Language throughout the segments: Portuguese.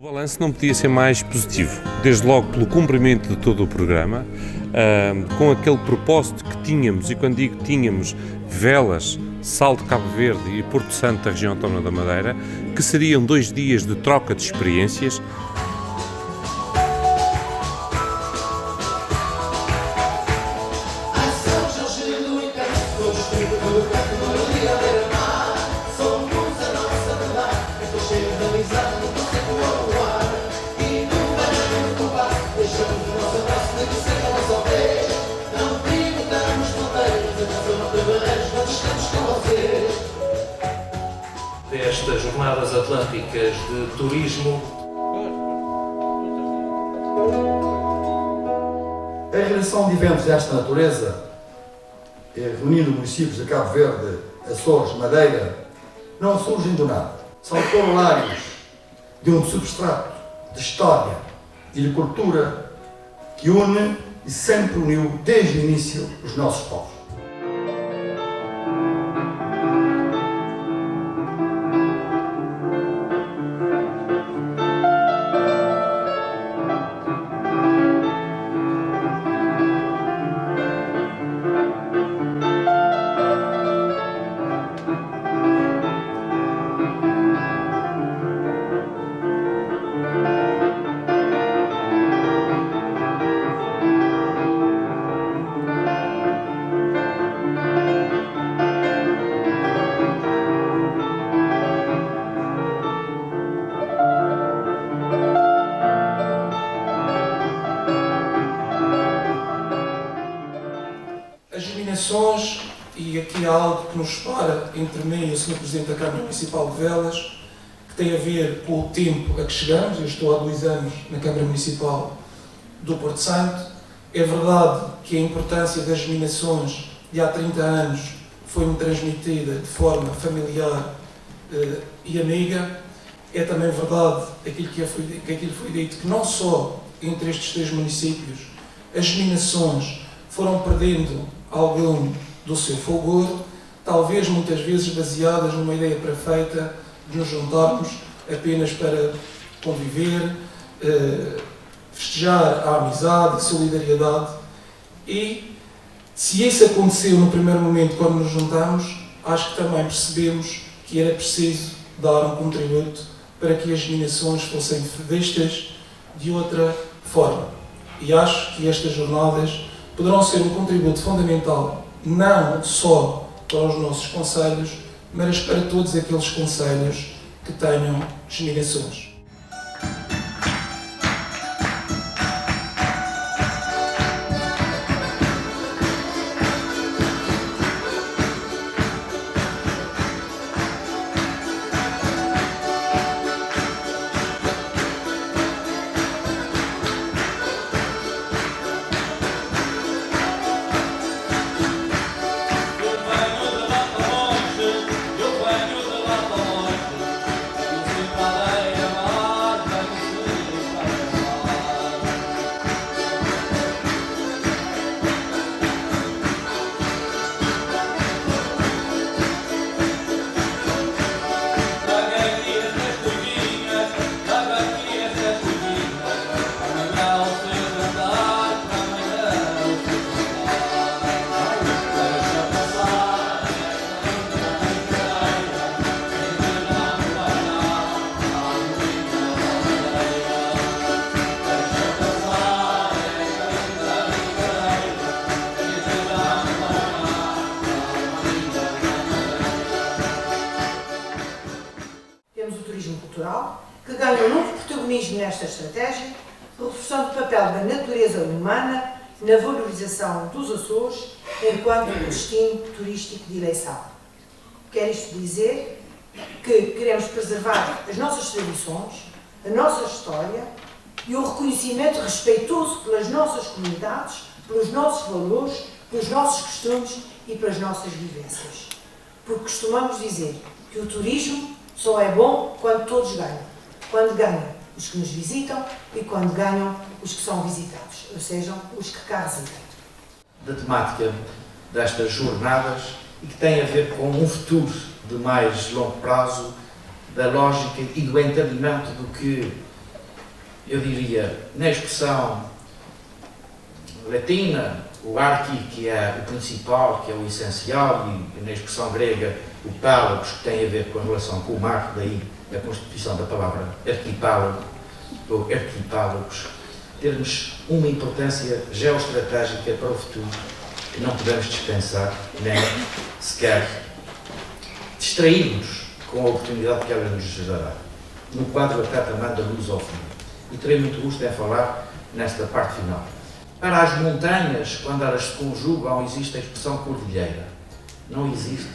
O balanço não podia ser mais positivo, desde logo pelo cumprimento de todo o programa, com aquele propósito que tínhamos, e quando digo tínhamos, Velas, Sal de Cabo Verde e Porto Santo da região autónoma da Madeira, que seriam 2 dias de troca de experiências. Destas Jornadas Atlânticas de Turismo. A realização de eventos desta natureza, reunindo municípios de Cabo Verde, Açores, Madeira, não surgem do nada. São corolários de um substrato de história e de cultura que une e sempre uniu desde o início os nossos povos. As eliminações, e aqui há algo que nos separa entre mim e o Sr. Presidente da Câmara Municipal de Velas, que tem a ver com o tempo a que chegamos. Eu estou há 2 anos na Câmara Municipal do Porto Santo. É verdade que a importância das eliminações de há 30 anos foi-me transmitida de forma familiar e amiga. É também verdade aquilo que foi dito, que não só entre estes 3 municípios as eliminações foram perdendo algum do seu fulgor, talvez muitas vezes baseadas numa ideia perfeita de nos juntarmos apenas para conviver, festejar a amizade, a solidariedade. E se isso aconteceu no primeiro momento quando nos juntamos, acho que também percebemos que era preciso dar um contributo para que as eliminações fossem vistas de outra forma. E acho que estas jornadas poderão ser um contributo fundamental, não só para os nossos concelhos, mas para todos aqueles concelhos que tenham eliminações. Temos o turismo cultural, que ganha um novo protagonismo nesta estratégia, reforçando o papel da natureza humana na valorização dos Açores enquanto destino turístico de eleição. Quer isto dizer que queremos preservar as nossas tradições, a nossa história e o reconhecimento respeitoso pelas nossas comunidades, pelos nossos valores, pelos nossos costumes e pelas nossas vivências. Porque costumamos dizer que o turismo só é bom quando todos ganham. Quando ganham os que nos visitam e quando ganham os que são visitados, ou seja, os que cá residem. Da temática destas jornadas e que tem a ver com um futuro de mais longo prazo, da lógica e do entendimento do que eu diria, na expressão latina, o arqui, que é o principal, que é o essencial, e na expressão grega, o pálagos, que tem a ver com a relação com o mar, daí a constituição da palavra arquipélago, ou arquipélagos, termos uma importância geoestratégica para o futuro que não podemos dispensar, nem sequer distrairmos com a oportunidade que ela nos dará, no quadro até também da lusofonia. E terei muito gosto em falar nesta parte final. Para as montanhas, quando elas se conjugam, existe a expressão cordilheira. Não existe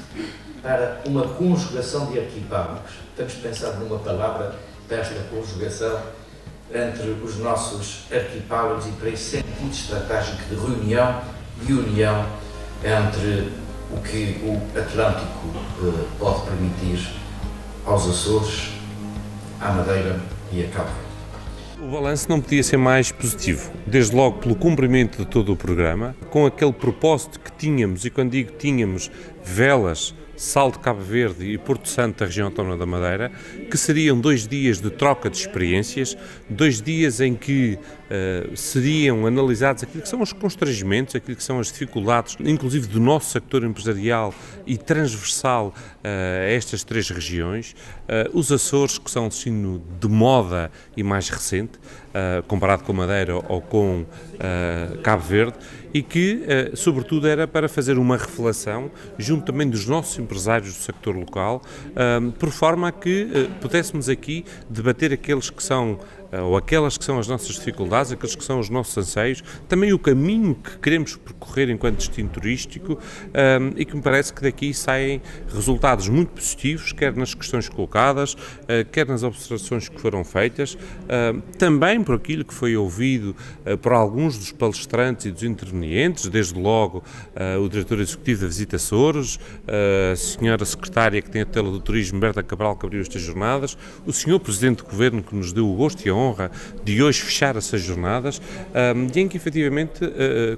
para uma conjugação de arquipélagos. Temos pensado numa palavra para esta conjugação entre os nossos arquipélagos e para esse sentido estratégico de reunião e união entre o que o Atlântico pode permitir aos Açores, à Madeira e a Cabo Verde. O balanço não podia ser mais positivo, desde logo pelo cumprimento de todo o programa, com aquele propósito que tínhamos, e quando digo tínhamos, Velas, Sal de Cabo Verde e Porto Santo da região autónoma da Madeira, que seriam 2 dias de troca de experiências, 2 dias em que seriam analisados aquilo que são os constrangimentos, aquilo que são as dificuldades, inclusive do nosso sector empresarial e transversal a estas 3 regiões, os Açores, que são um destino de moda e mais recente, comparado com Madeira ou com Cabo Verde, e que, sobretudo, era para fazer uma reflexão, junto também dos nossos empresários do sector local, por forma a que pudéssemos aqui debater aqueles que são, ou aquelas que são as nossas dificuldades, aqueles que são os nossos anseios, também o caminho que queremos percorrer enquanto destino turístico, e que me parece que daqui saem resultados muito positivos, quer nas questões colocadas, quer nas observações que foram feitas, também por aquilo que foi ouvido por alguns dos palestrantes e dos intervenientes, desde logo o diretor executivo da Visita Açores, a senhora secretária que tem a tutela do turismo, Berta Cabral, que abriu estas jornadas, o senhor presidente do governo, que nos deu o gosto e a honra de hoje fechar essas jornadas, e em que efetivamente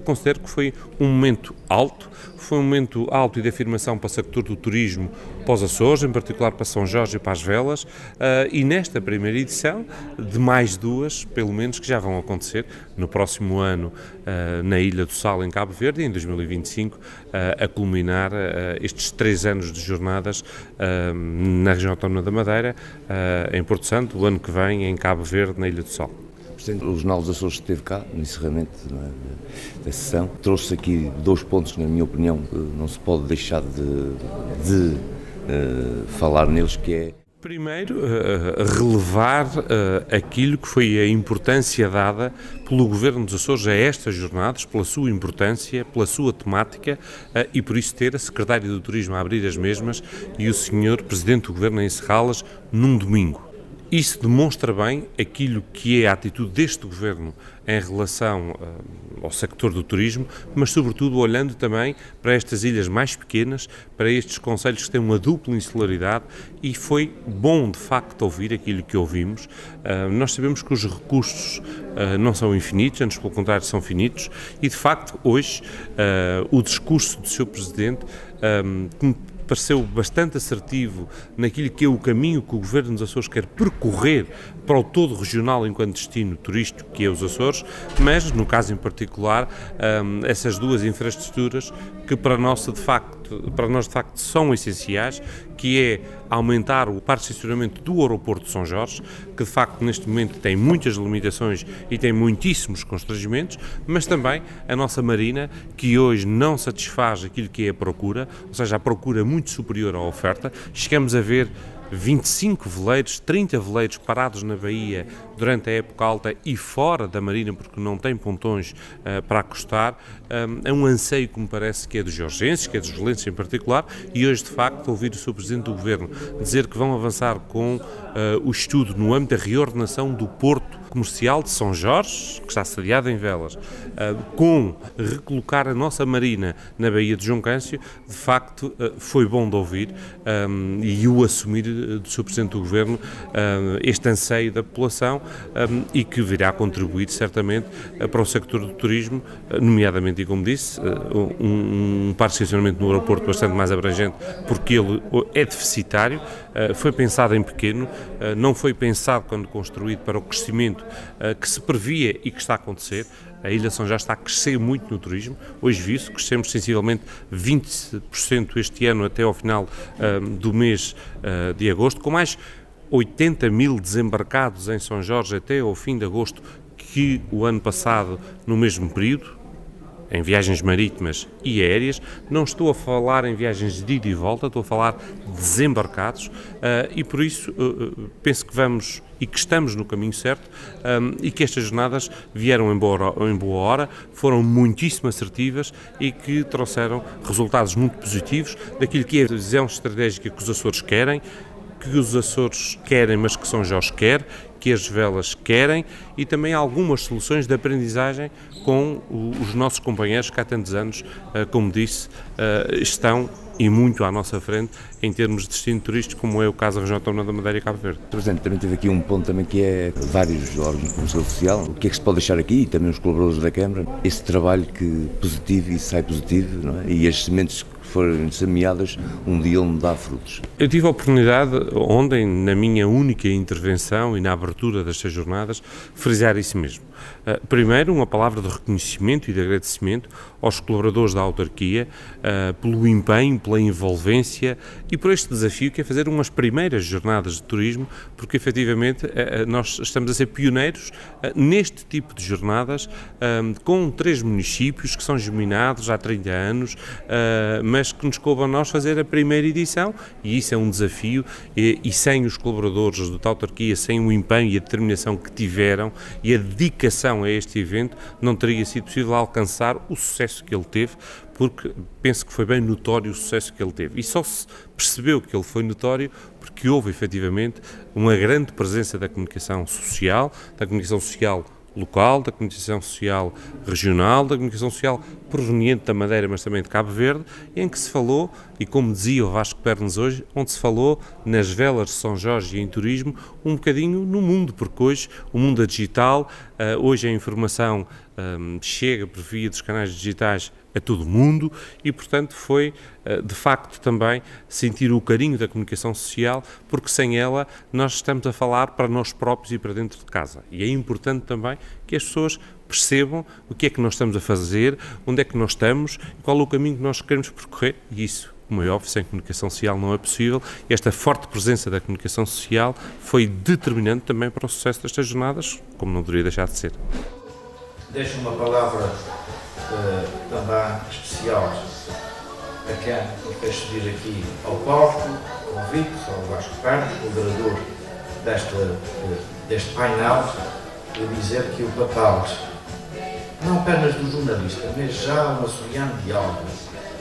considero que foi um momento alto, foi um momento alto e de afirmação para o sector do turismo, para os Açores, em particular para São Jorge e para as Velas, e nesta primeira edição, de mais 2, pelo menos, que já vão acontecer no próximo ano na Ilha do Sal, em Cabo Verde, e em 2025, a culminar estes 3 anos de jornadas na região autónoma da Madeira, em Porto Santo, o ano que vem em Cabo Verde, na Ilha do Sal. O Jornal dos Açores esteve cá, no encerramento da sessão. Trouxe aqui 2 pontos que, na minha opinião, não se pode deixar de falar neles, que é... Primeiro, relevar aquilo que foi a importância dada pelo Governo dos Açores a estas jornadas, pela sua importância, pela sua temática, e por isso ter a Secretária do Turismo a abrir as mesmas e o Sr. Presidente do Governo a encerrá-las num domingo. Isso demonstra bem aquilo que é a atitude deste Governo em relação ao sector do turismo, mas sobretudo olhando também para estas ilhas mais pequenas, para estes concelhos que têm uma dupla insularidade, e foi bom de facto ouvir aquilo que ouvimos. Nós sabemos que os recursos não são infinitos, antes pelo contrário são finitos, e de facto hoje o discurso do Sr. Presidente que me pareceu bastante assertivo naquilo que é o caminho que o Governo dos Açores quer percorrer para o todo regional enquanto destino turístico, que é os Açores, mas, no caso em particular, essas 2 infraestruturas que para nós de facto são essenciais, que é aumentar o parque de estacionamento do aeroporto de São Jorge, que de facto neste momento tem muitas limitações e tem muitíssimos constrangimentos, mas também a nossa marina, que hoje não satisfaz aquilo que é a procura, ou seja, a procura muito superior à oferta. Chegamos a ver 25 veleiros, 30 veleiros parados na baía durante a época alta e fora da marina, porque não tem pontões para acostar. É um anseio que me parece que é dos jorgenses, que é dos velenses em particular, e hoje de facto ouvir o Sr. Presidente do Governo dizer que vão avançar com o estudo no âmbito da reordenação do Porto Comercial de São Jorge, que está sediado em Velas, com recolocar a nossa marina na Baía de Joncâncio, de facto foi bom de ouvir, e o assumir do Sr. Presidente do Governo este anseio da população, e que virá contribuir certamente para o sector do turismo, nomeadamente, e como disse, um parque de estacionamento no aeroporto bastante mais abrangente, porque ele é deficitário, foi pensado em pequeno, não foi pensado quando construído para o crescimento crescimento que se previa e que está a acontecer. A Ilha de São Jorge está a crescer muito no turismo. Hoje vi-se, crescemos sensivelmente 20% este ano até ao final do mês de agosto, com mais 80 mil desembarcados em São Jorge até ao fim de agosto que o ano passado no mesmo período, em viagens marítimas e aéreas. Não estou a falar em viagens de ida e volta, estou a falar de desembarcados e por isso penso que vamos e que estamos no caminho certo e que estas jornadas vieram em boa hora, foram muitíssimo assertivas e que trouxeram resultados muito positivos daquilo que é a visão estratégica que os Açores querem, que os Açores querem, mas que São Jorge quer, que as velas querem, e também algumas soluções de aprendizagem com os nossos companheiros que há tantos anos, como disse, estão e muito à nossa frente em termos de destino turístico, como é o caso da região autónoma da Madeira e Cabo Verde. Presidente, também teve aqui um ponto também que é vários órgãos de comunicação social. O que é que se pode deixar aqui, e também os colaboradores da Câmara, esse trabalho que positivo e sai positivo, não é? E as sementes que forem semeadas um dia onde dá frutos. Eu tive a oportunidade ontem, na minha única intervenção e na abertura destas jornadas, frisar isso mesmo. Primeiro, uma palavra de reconhecimento e de agradecimento aos colaboradores da autarquia pelo empenho, pela envolvência e por este desafio que é fazer umas primeiras jornadas de turismo, porque efetivamente nós estamos a ser pioneiros neste tipo de jornadas com 3 municípios que são geminados há 30 anos, mas que nos coube a nós fazer a primeira edição, e isso é um desafio, e sem os colaboradores da autarquia, sem o empenho e a determinação que tiveram e a dedicação a este evento, não teria sido possível alcançar o sucesso que ele teve, porque penso que foi bem notório o sucesso que ele teve. E só se percebeu que ele foi notório porque houve efetivamente uma grande presença da comunicação social local, da comunicação social regional, da comunicação social proveniente da Madeira, mas também de Cabo Verde, em que se falou, e como dizia o Vasco Pernes hoje, onde se falou nas velas de São Jorge e em turismo, um bocadinho no mundo, porque hoje o mundo é digital, hoje a informação chega por via dos canais digitais a todo o mundo e, portanto, foi de facto também sentir o carinho da comunicação social, porque sem ela nós estamos a falar para nós próprios e para dentro de casa. E é importante também que as pessoas percebam o que é que nós estamos a fazer, onde é que nós estamos, qual é o caminho que nós queremos percorrer, e isso, como é óbvio, sem comunicação social não é possível. Esta forte presença da comunicação social foi determinante também para o sucesso destas jornadas, como não deveria deixar de ser. Deixo uma palavra também especial a quem fez subir aqui ao palco, convite ao Vasco Pernes, moderador deste painel, e dizer que o papel, não apenas do jornalista, mas já um açoriano de alma,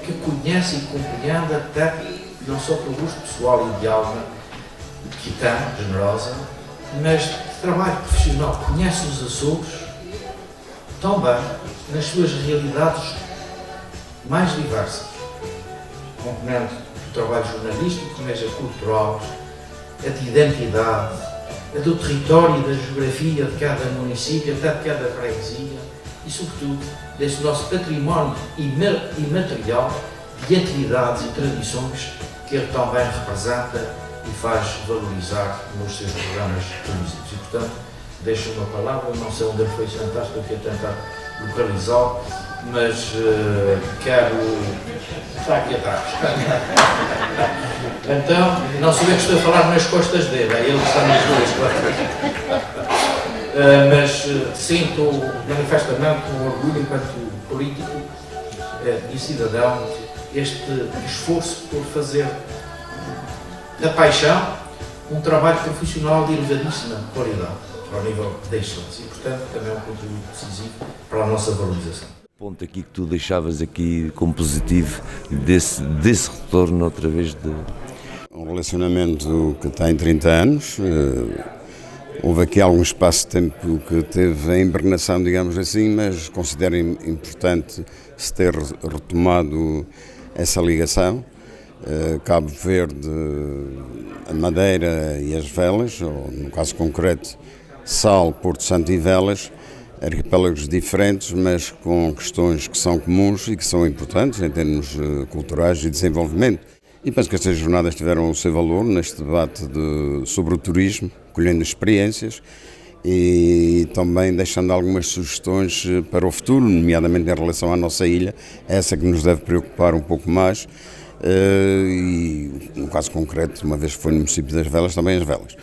que conhece e compreende até, não só pelo gosto pessoal e de alma, que tem, generosa, mas de trabalho profissional, conhece os Açores tão bem, nas suas realidades mais diversas, componente do trabalho jornalístico, mas a cultural, a de identidade, a do território e da geografia de cada município, até de cada freguesia, e sobretudo desse nosso património imaterial de atividades e tradições que ele também representa e faz valorizar nos seus programas turísticos. E, portanto, deixo uma palavra, não sei onde ele foi sentar, estou aqui a tentar localizá-lo, mas quero... Está aqui atrás. Então, não sei o que estou a falar nas costas dele, é ele que está nas duas costas. Mas sinto manifestamente um orgulho enquanto político e cidadão este esforço por fazer da paixão um trabalho profissional de elevadíssima qualidade ao nível da excelência e, portanto, também é um contributo decisivo para a nossa valorização. O ponto aqui que tu deixavas aqui como positivo desse retorno outra vez de... Um relacionamento que tem 30 anos, houve aqui algum espaço de tempo que teve a hibernação, digamos assim, mas considero importante se ter retomado essa ligação. Cabo Verde, a Madeira e as Velas, ou no caso concreto, Sal, Porto Santo e Velas, arquipélagos diferentes, mas com questões que são comuns e que são importantes em termos culturais e de desenvolvimento. E penso que estas jornadas tiveram o seu valor neste debate sobre o turismo, colhendo experiências e também deixando algumas sugestões para o futuro, nomeadamente em relação à nossa ilha, essa que nos deve preocupar um pouco mais, e no caso concreto, uma vez que foi no município das Velas, também as Velas.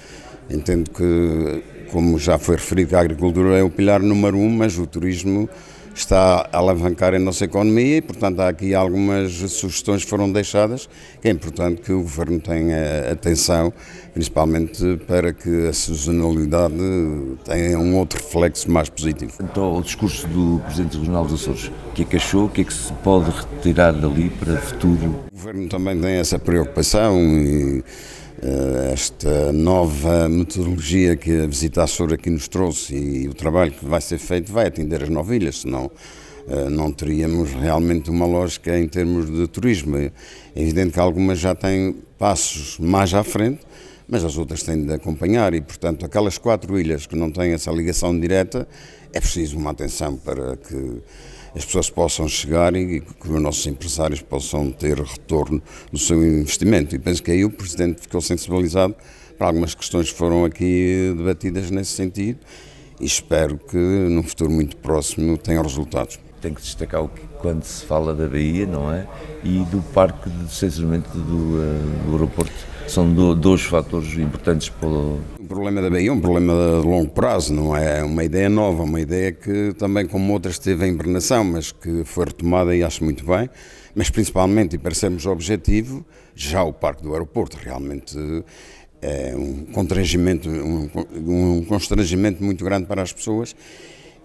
Entendo que, como já foi referido, que a agricultura é o pilar número 1, mas o turismo está a alavancar a nossa economia e, portanto, há aqui algumas sugestões que foram deixadas, que é importante que o Governo tenha atenção, principalmente para que a sazonalidade tenha um outro reflexo mais positivo. Quanto ao discurso do Presidente Regional dos Açores, o que é que achou, o que é que se pode retirar dali para o futuro? O Governo também tem essa preocupação e esta nova metodologia que a Visita Açores aqui nos trouxe e o trabalho que vai ser feito vai atender as 9 ilhas, senão não teríamos realmente uma lógica em termos de turismo. É evidente que algumas já têm passos mais à frente, mas as outras têm de acompanhar e, portanto, aquelas 4 ilhas que não têm essa ligação direta, é preciso uma atenção para que as pessoas possam chegar e que os nossos empresários possam ter retorno do seu investimento. E penso que aí o Presidente ficou sensibilizado para algumas questões que foram aqui debatidas nesse sentido e espero que num futuro muito próximo tenham resultados. Tem que destacar o que, quando se fala da Baía, não é? E do parque de estacionamento do aeroporto. São dois fatores importantes para o... O problema da Baía é um problema de longo prazo, não é uma ideia nova, uma ideia que também, como outras, teve em hibernação, mas que foi retomada e acho muito bem, mas principalmente, e para sermos objetivo, já o parque do aeroporto realmente é um constrangimento muito grande para as pessoas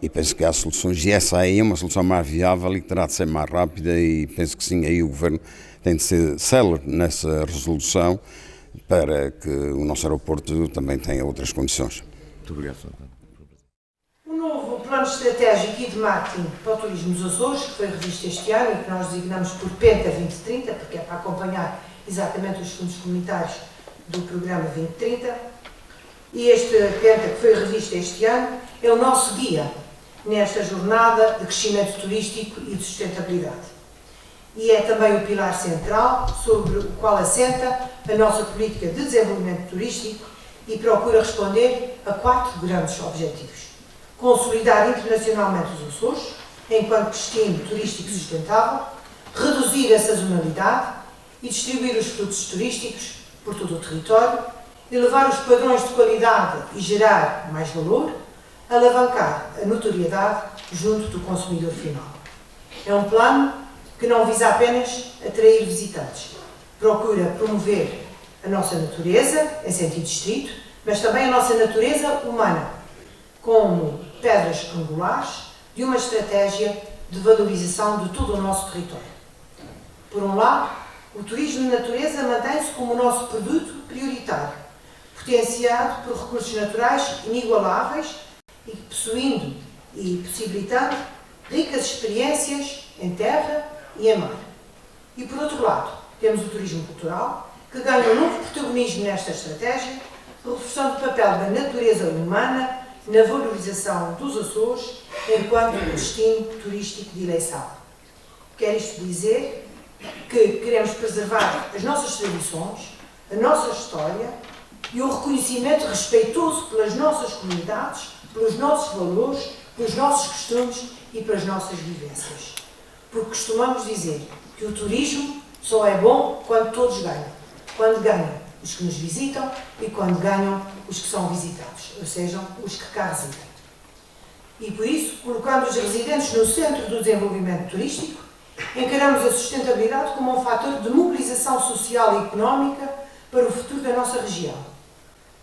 e penso que há soluções, e essa aí é uma solução mais viável e que terá de ser mais rápida e penso que sim, aí o Governo tem de ser célere nessa resolução para que o nosso aeroporto também tenha outras condições. Muito obrigado, Sr. O novo plano estratégico e de marketing para o turismo dos Açores, que foi revisto este ano e que nós designamos por PENTA 2030, porque é para acompanhar exatamente os fundos comunitários do programa 2030, e este PENTA que foi revisto este ano é o nosso guia nesta jornada de crescimento turístico e de sustentabilidade. E é também o pilar central sobre o qual assenta a nossa política de desenvolvimento turístico e procura responder a 4 grandes objetivos. Consolidar internacionalmente os Açores, enquanto destino turístico sustentável, reduzir a sazonalidade e distribuir os produtos turísticos por todo o território, elevar os padrões de qualidade e gerar mais valor, alavancar a notoriedade junto do consumidor final. É um plano que não visa apenas atrair visitantes, procura promover a nossa natureza, em sentido estrito, mas também a nossa natureza humana, como pedras angulares de uma estratégia de valorização de todo o nosso território. Por um lado, o turismo de natureza mantém-se como o nosso produto prioritário, potenciado por recursos naturais inigualáveis e possuindo e possibilitando ricas experiências em terra e em mar. E por outro lado, temos o turismo cultural, que ganha um novo protagonismo nesta estratégia, reforçando o papel da natureza humana na valorização dos Açores enquanto destino turístico de eleição. Quer isto dizer que queremos preservar as nossas tradições, a nossa história e o reconhecimento respeitoso pelas nossas comunidades, pelos nossos valores, pelos nossos costumes e pelas nossas vivências. Porque costumamos dizer que o turismo só é bom quando todos ganham. Quando ganham os que nos visitam e quando ganham os que são visitados, ou seja, os que cá residem. E por isso, colocando os residentes no centro do desenvolvimento turístico, encaramos a sustentabilidade como um fator de mobilização social e económica para o futuro da nossa região,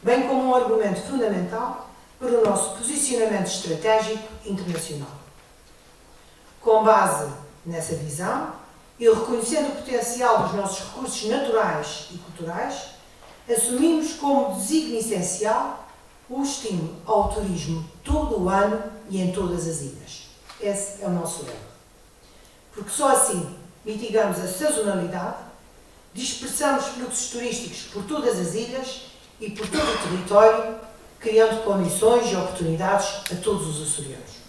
bem como um argumento fundamental para o nosso posicionamento estratégico internacional. Com base nessa visão e reconhecendo o potencial dos nossos recursos naturais e culturais, assumimos como desígnio essencial o estímulo ao turismo todo o ano e em todas as ilhas. Esse é o nosso lema. Porque só assim mitigamos a sazonalidade, dispersamos fluxos turísticos por todas as ilhas e por todo o território, criando condições e oportunidades a todos os açorianos.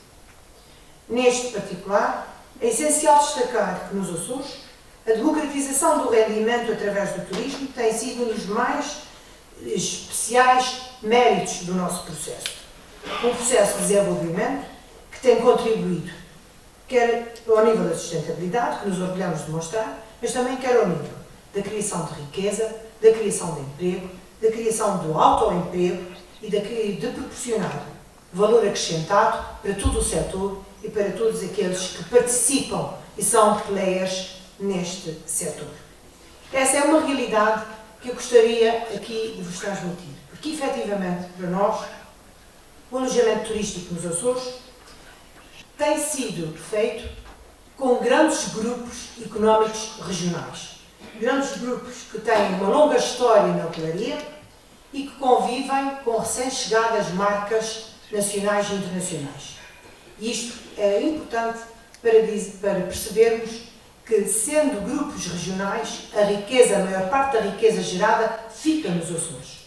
Neste particular, é essencial destacar que nos Açores a democratização do rendimento através do turismo tem sido um dos mais especiais méritos do nosso processo. um processo de desenvolvimento que tem contribuído, quer ao nível da sustentabilidade, que nos orgulhamos de demonstrar, mas também quer ao nível da criação de riqueza, da criação de emprego, da criação do autoemprego e de proporcionar valor acrescentado para todo o setor e para todos aqueles que participam e são players neste setor. Essa é uma realidade que eu gostaria aqui de vos transmitir, porque efetivamente para nós o alojamento turístico nos Açores tem sido feito com grandes grupos económicos regionais, grandes grupos que têm uma longa história na hotelaria e que convivem com recém-chegadas marcas nacionais e internacionais. E isto é importante para percebermos que, sendo grupos regionais, a maior parte da riqueza gerada fica nos Açores.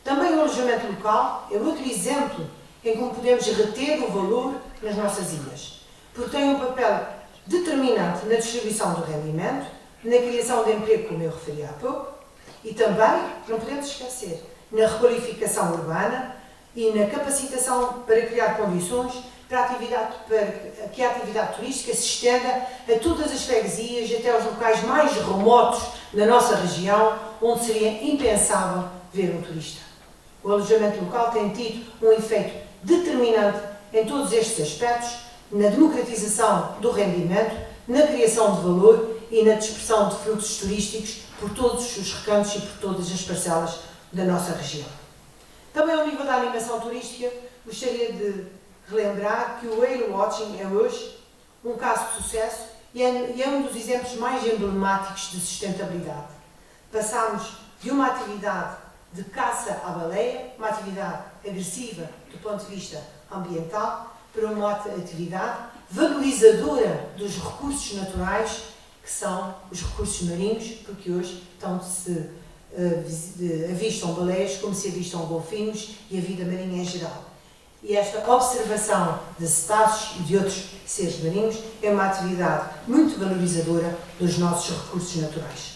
Também o alojamento local é outro exemplo em como podemos reter o valor nas nossas ilhas, porque tem um papel determinante na distribuição do rendimento, na criação de emprego, como eu referi há pouco, e também, não podemos esquecer, na requalificação urbana e na capacitação para criar condições para que a atividade turística se estenda a todas as freguesias e até aos locais mais remotos da nossa região, onde seria impensável ver um turista. O alojamento local tem tido um efeito determinante em todos estes aspectos, na democratização do rendimento, na criação de valor e na dispersão de fluxos turísticos por todos os recantos e por todas as parcelas da nossa região. Também ao nível da animação turística, gostaria de relembrar que o Whale Watching é hoje um caso de sucesso e é um dos exemplos mais emblemáticos de sustentabilidade. Passámos de uma atividade de caça à baleia, uma atividade agressiva do ponto de vista ambiental, para uma atividade valorizadora dos recursos naturais, que são os recursos marinhos, porque hoje se avistam baleias como se avistam golfinhos e a vida marinha em geral. E esta observação de cetáceos e de outros seres marinhos é uma atividade muito valorizadora dos nossos recursos naturais.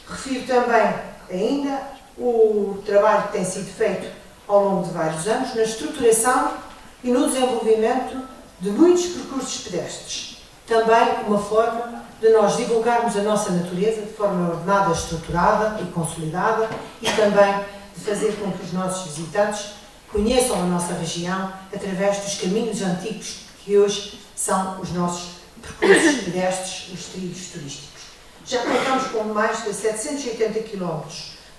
Refiro também ainda o trabalho que tem sido feito ao longo de vários anos na estruturação e no desenvolvimento de muitos percursos pedestres. Também uma forma de nós divulgarmos a nossa natureza de forma ordenada, estruturada e consolidada e também de fazer com que os nossos visitantes conheçam a nossa região através dos caminhos antigos que hoje são os nossos percursos pedestres, os trilhos turísticos. Já contamos com mais de 780 km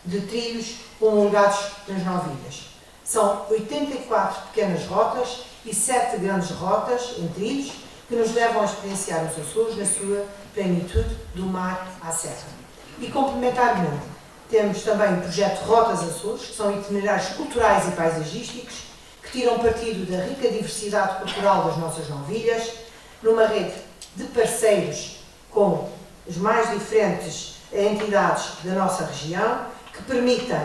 de trilhos homologados nas 9 ilhas. São 84 pequenas rotas e 7 grandes rotas em trilhos que nos levam a experienciar os Açores na sua plenitude do mar à serra. E complementarmente, temos também o projeto Rotas Açores, que são itinerários culturais e paisagísticos que tiram partido da rica diversidade cultural das nossas 9 ilhas, numa rede de parceiros com as mais diferentes entidades da nossa região, que permitem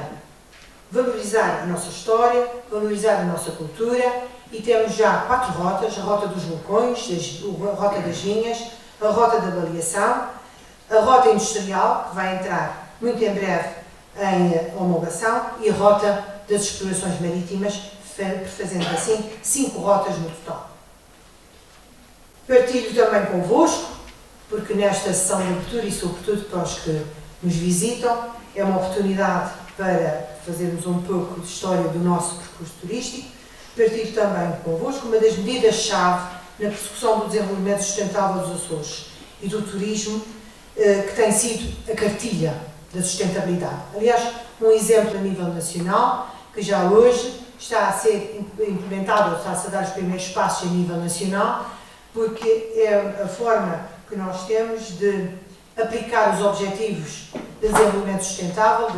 valorizar a nossa história, valorizar a nossa cultura, e temos já 4 rotas: a Rota dos Vulcões, a Rota das Vinhas, a Rota da Baleação, a Rota Industrial, que vai entrar muito em breve em homologação, e a Rota das Explorações Marítimas, fazendo assim 5 rotas no total. Partilho também convosco, porque nesta sessão de abertura e sobretudo para os que nos visitam, é uma oportunidade para fazermos um pouco de história do nosso percurso turístico. Partilho também convosco uma das medidas-chave na persecução do desenvolvimento sustentável dos Açores e do turismo, que tem sido a cartilha da sustentabilidade. Aliás, um exemplo a nível nacional, que já hoje está a ser implementado, ou está-se a dar os primeiros passos a nível nacional, porque é a forma que nós temos de aplicar os objetivos de desenvolvimento sustentável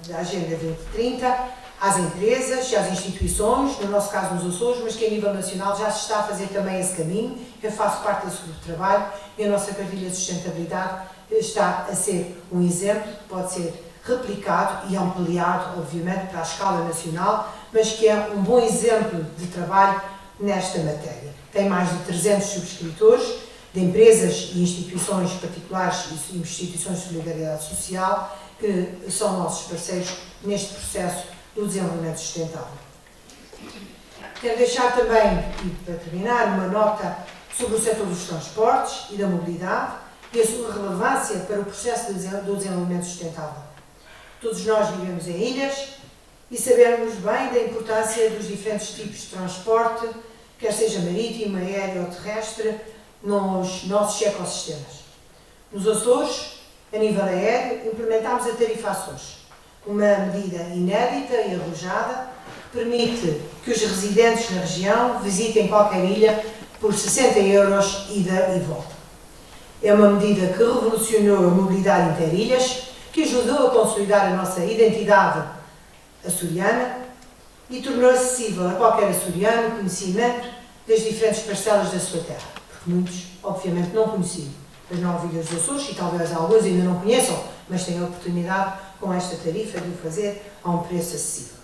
da Agenda 2030 às empresas e às instituições, no nosso caso nos Açores, mas que a nível nacional já se está a fazer também esse caminho. Eu faço parte desse grupo de trabalho e a nossa cartilha de sustentabilidade está a ser um exemplo que pode ser replicado e ampliado, obviamente, para a escala nacional, mas que é um bom exemplo de trabalho nesta matéria. Tem mais de 300 subscritores de empresas e instituições particulares e instituições de solidariedade social que são nossos parceiros neste processo do desenvolvimento sustentável. Quero deixar também, e para terminar, uma nota sobre o setor dos transportes e da mobilidade e a sua relevância para o processo do desenvolvimento sustentável. Todos nós vivemos em ilhas e sabemos bem da importância dos diferentes tipos de transporte, quer seja marítimo, aéreo ou terrestre, nos nossos ecossistemas. Nos Açores, a nível aéreo, implementámos a tarifa Açores, uma medida inédita e arrojada que permite que os residentes na região visitem qualquer ilha por 60 € ida e volta. É uma medida que revolucionou a mobilidade interilhas, que ajudou a consolidar a nossa identidade açoriana e tornou acessível a qualquer açoriano o conhecimento das diferentes parcelas da sua terra, porque muitos, obviamente, não conheciam as 9 ilhas dos Açores e talvez alguns ainda não conheçam, mas têm a oportunidade, com esta tarifa, de o fazer a um preço acessível.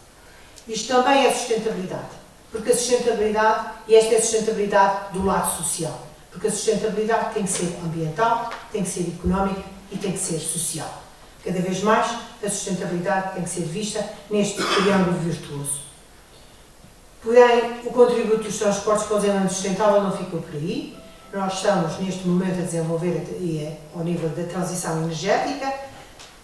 Isto também é sustentabilidade, porque a sustentabilidade, e esta é a sustentabilidade do lado social, porque a sustentabilidade tem que ser ambiental, tem que ser económica e tem que ser social. Cada vez mais, a sustentabilidade tem que ser vista neste triângulo virtuoso. Porém, o contributo dos transportes para o desenvolvimento sustentável não ficou por aí. Nós estamos, neste momento, a desenvolver, ao nível da transição energética,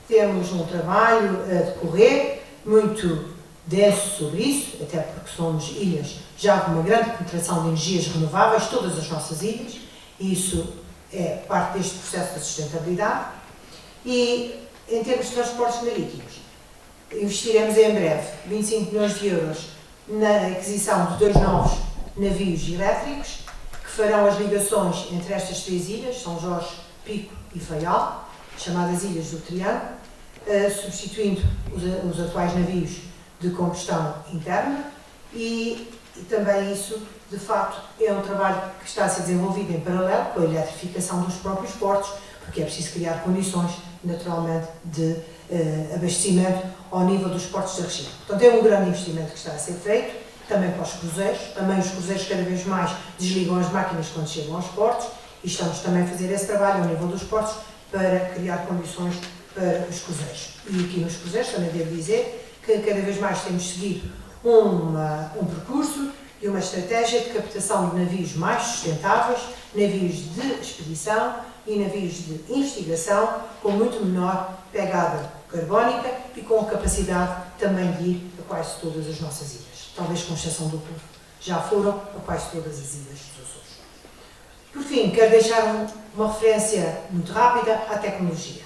temos um trabalho a decorrer, muito denso sobre isso, até porque somos ilhas já com uma grande penetração de energias renováveis, todas as nossas ilhas, e isso é parte deste processo de sustentabilidade. E, em termos de transportes marítimos, investiremos em breve 25 milhões de euros na aquisição de 2 novos navios elétricos, que farão as ligações entre estas 3 ilhas, São Jorge, Pico e Faial, chamadas Ilhas do Triângulo, substituindo os atuais navios de combustão interna, e também isso, de facto, é um trabalho que está a ser desenvolvido em paralelo com a eletrificação dos próprios portos, porque é preciso criar condições, naturalmente, de abastecimento ao nível dos portos da região. Portanto, é um grande investimento que está a ser feito, também para os cruzeiros. Também os cruzeiros cada vez mais desligam as máquinas quando chegam aos portos, e estamos também a fazer esse trabalho ao nível dos portos para criar condições para os cruzeiros. E aqui nos cruzeiros também devo dizer que cada vez mais temos seguido um percurso e uma estratégia de captação de navios mais sustentáveis, navios de expedição e navios de investigação com muito menor pegada carbónica e com capacidade também de ir a quase todas as nossas ilhas. Talvez com exceção do Porto. Já foram a quase todas as ilhas dos Açores. Por fim, quero deixar uma referência muito rápida à tecnologia,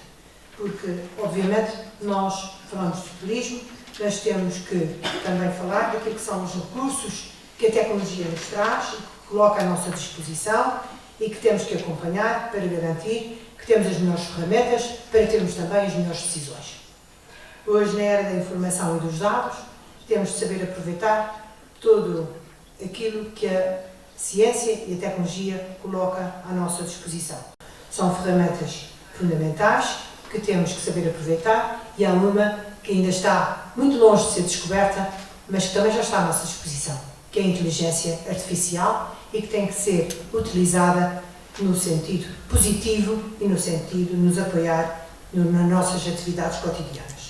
porque, obviamente, nós falamos de turismo, mas temos que também falar daquilo que são os recursos que a tecnologia nos traz e que coloca à nossa disposição e que temos que acompanhar para garantir que temos as melhores ferramentas para termos também as melhores decisões. Hoje, na era da informação e dos dados, temos de saber aproveitar tudo aquilo que a ciência e a tecnologia coloca à nossa disposição. São ferramentas fundamentais que temos que saber aproveitar e há uma que ainda está muito longe de ser descoberta, mas que também já está à nossa disposição, que é a inteligência artificial e que tem que ser utilizada no sentido positivo e no sentido de nos apoiar nas nossas atividades cotidianas.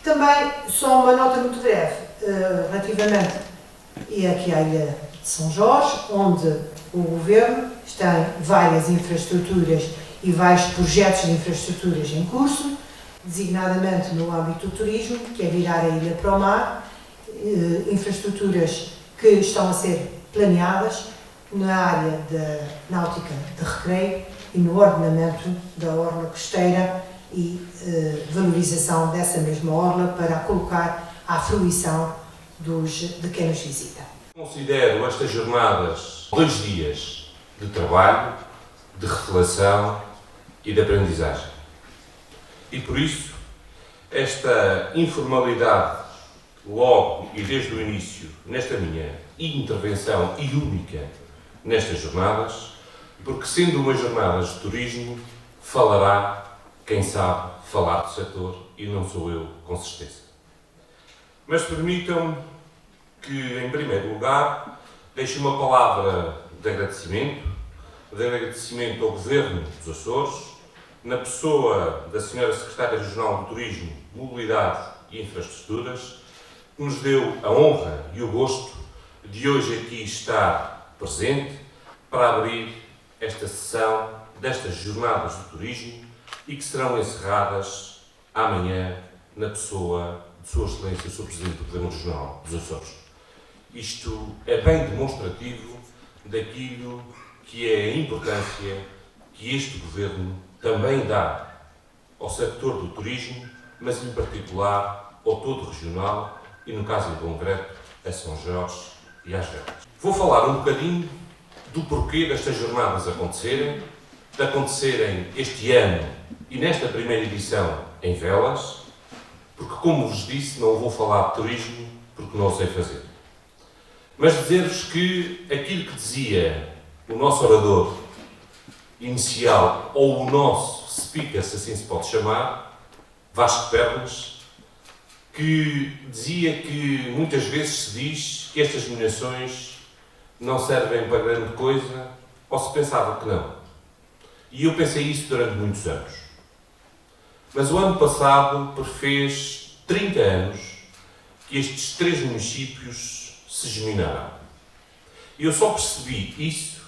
Também, só uma nota muito breve, relativamente aqui à Ilha de São Jorge, onde o Governo tem várias infraestruturas e vários projetos de infraestruturas em curso, designadamente no âmbito do turismo, que é virar a ilha para o mar, infraestruturas que estão a ser planeadas na área da náutica de recreio e no ordenamento da orla costeira e valorização dessa mesma orla para a colocar à fruição de quem nos visita. Considero estas jornadas 2 dias de trabalho, de reflexão e de aprendizagem. E por isso, esta informalidade, logo e desde o início, nesta minha intervenção e única nestas jornadas, porque sendo uma jornada de turismo, falará quem sabe falar do setor e não sou eu, com certeza. Mas permitam-me que, em primeiro lugar, deixe uma palavra de agradecimento ao Governo dos Açores, na pessoa da Sra. Secretária Regional de Turismo, Mobilidade e Infraestruturas, que nos deu a honra e o gosto de hoje aqui estar presente para abrir esta sessão destas Jornadas do Turismo e que serão encerradas amanhã na pessoa de Sua Excelência, o Sr. Presidente do Governo Regional dos Açores. Isto é bem demonstrativo daquilo que é a importância que este Governo também dá ao setor do turismo, mas em particular ao todo regional e, no caso em concreto, a São Jorge e às Velas. Vou falar um bocadinho do porquê destas jornadas acontecerem, de acontecerem este ano e nesta primeira edição em Velas, porque, como vos disse, não vou falar de turismo porque não o sei fazer. Mas dizer-vos que aquilo que dizia o nosso orador inicial, ou o nosso speaker, se assim se pode chamar, Vasco Pernas, que dizia que muitas vezes se diz que estas nomeações não servem para grande coisa, ou se pensava que não. E eu pensei isso durante muitos anos. Mas o ano passado perfez 30 anos que estes 3 municípios se geminaram. E eu só percebi isso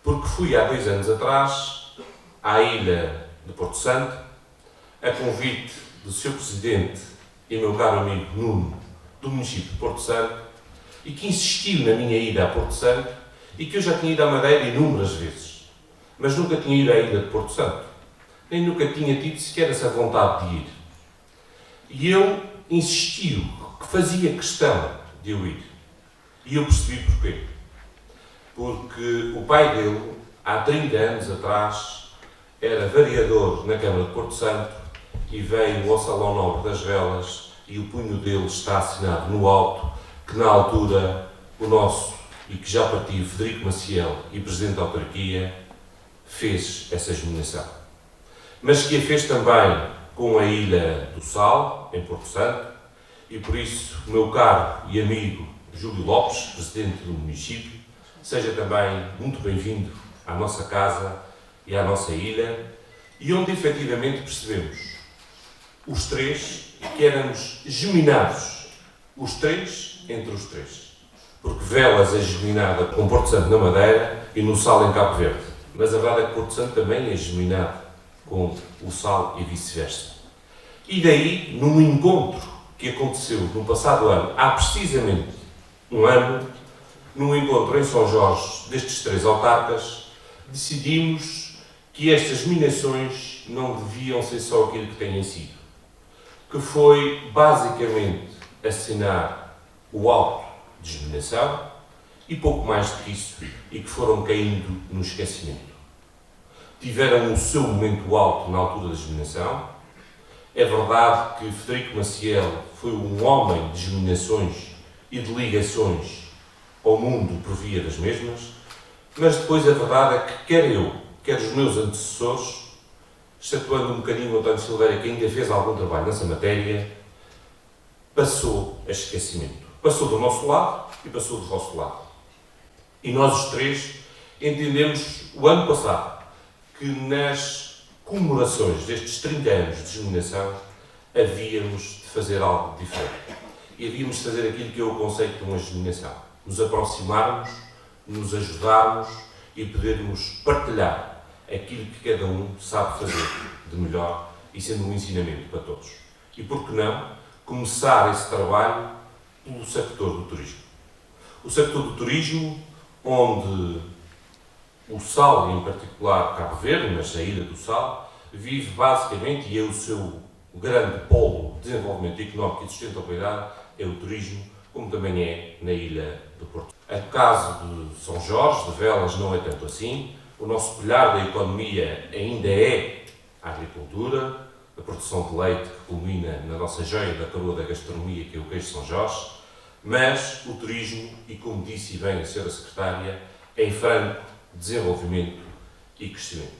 porque fui há 2 anos atrás à ilha de Porto Santo, a convite do Sr. Presidente e meu caro amigo Nuno, do município de Porto Santo, e que insistiu na minha ida a Porto Santo, e que eu já tinha ido à Madeira inúmeras vezes, mas nunca tinha ido à ilha de Porto Santo, nem nunca tinha tido sequer essa vontade de ir. E ele insistiu que fazia questão de eu ir. E eu percebi porquê. Porque o pai dele, há 30 anos atrás, era vereador na Câmara de Porto Santo e veio ao Salão Nobre das Velas e o punho dele está assinado no alto, que na altura o nosso, e que já partiu, Frederico Maciel, e Presidente da Autarquia, fez essa nomeação. Mas que a fez também com a Ilha do Sal, em Porto Santo, e por isso o meu caro e amigo Júlio Lopes, Presidente do município, seja também muito bem-vindo à nossa casa e à nossa ilha, e onde efetivamente percebemos, os 3, que éramos geminados, os 3 entre os 3. Porque Velas é geminada com Porto Santo na Madeira e no Sal em Cabo Verde. Mas a verdade é que Porto Santo também é geminado com o Sal e vice-versa. E daí, num encontro que aconteceu no passado ano, há precisamente um ano, num encontro em São Jorge destes 3 autarcas, decidimos que estas geminações não deviam ser só aquilo que têm sido. Que foi, basicamente, assinar o auto de geminação e pouco mais do que isso, e que foram caindo no esquecimento. Tiveram o seu momento alto na altura da geminação. É verdade que Frederico Maciel foi um homem de geminações e de ligações ao mundo por via das mesmas, mas depois a verdade é que quer eu, quer os meus antecessores, excetuando um bocadinho o António Silveira, que ainda fez algum trabalho nessa matéria, passou a esquecimento. Passou do nosso lado e passou do vosso lado. E nós os 3 entendemos o ano passado que nas comemorações destes 30 anos de geminação havíamos de fazer algo diferente. E havíamos de fazer aquilo que é o conceito de uma geminação. Nos aproximarmos, nos ajudarmos e podermos partilhar aquilo que cada um sabe fazer de melhor e sendo um ensinamento para todos. E por que não começar esse trabalho pelo sector do turismo. O sector do turismo, onde o Sal, em particular Cabo Verde, mas a Ilha do Sal, vive basicamente, e é o seu grande polo de desenvolvimento económico e de sustentabilidade, é o turismo, como também é na Ilha do Porto. O caso de São Jorge, de Velas, não é tanto assim. O nosso pilar da economia ainda é a agricultura, a produção de leite, que culmina na nossa joia da coroa da gastronomia, que é o queijo de São Jorge, mas o turismo, e como disse bem a Sra. Secretária, em franco desenvolvimento e crescimento.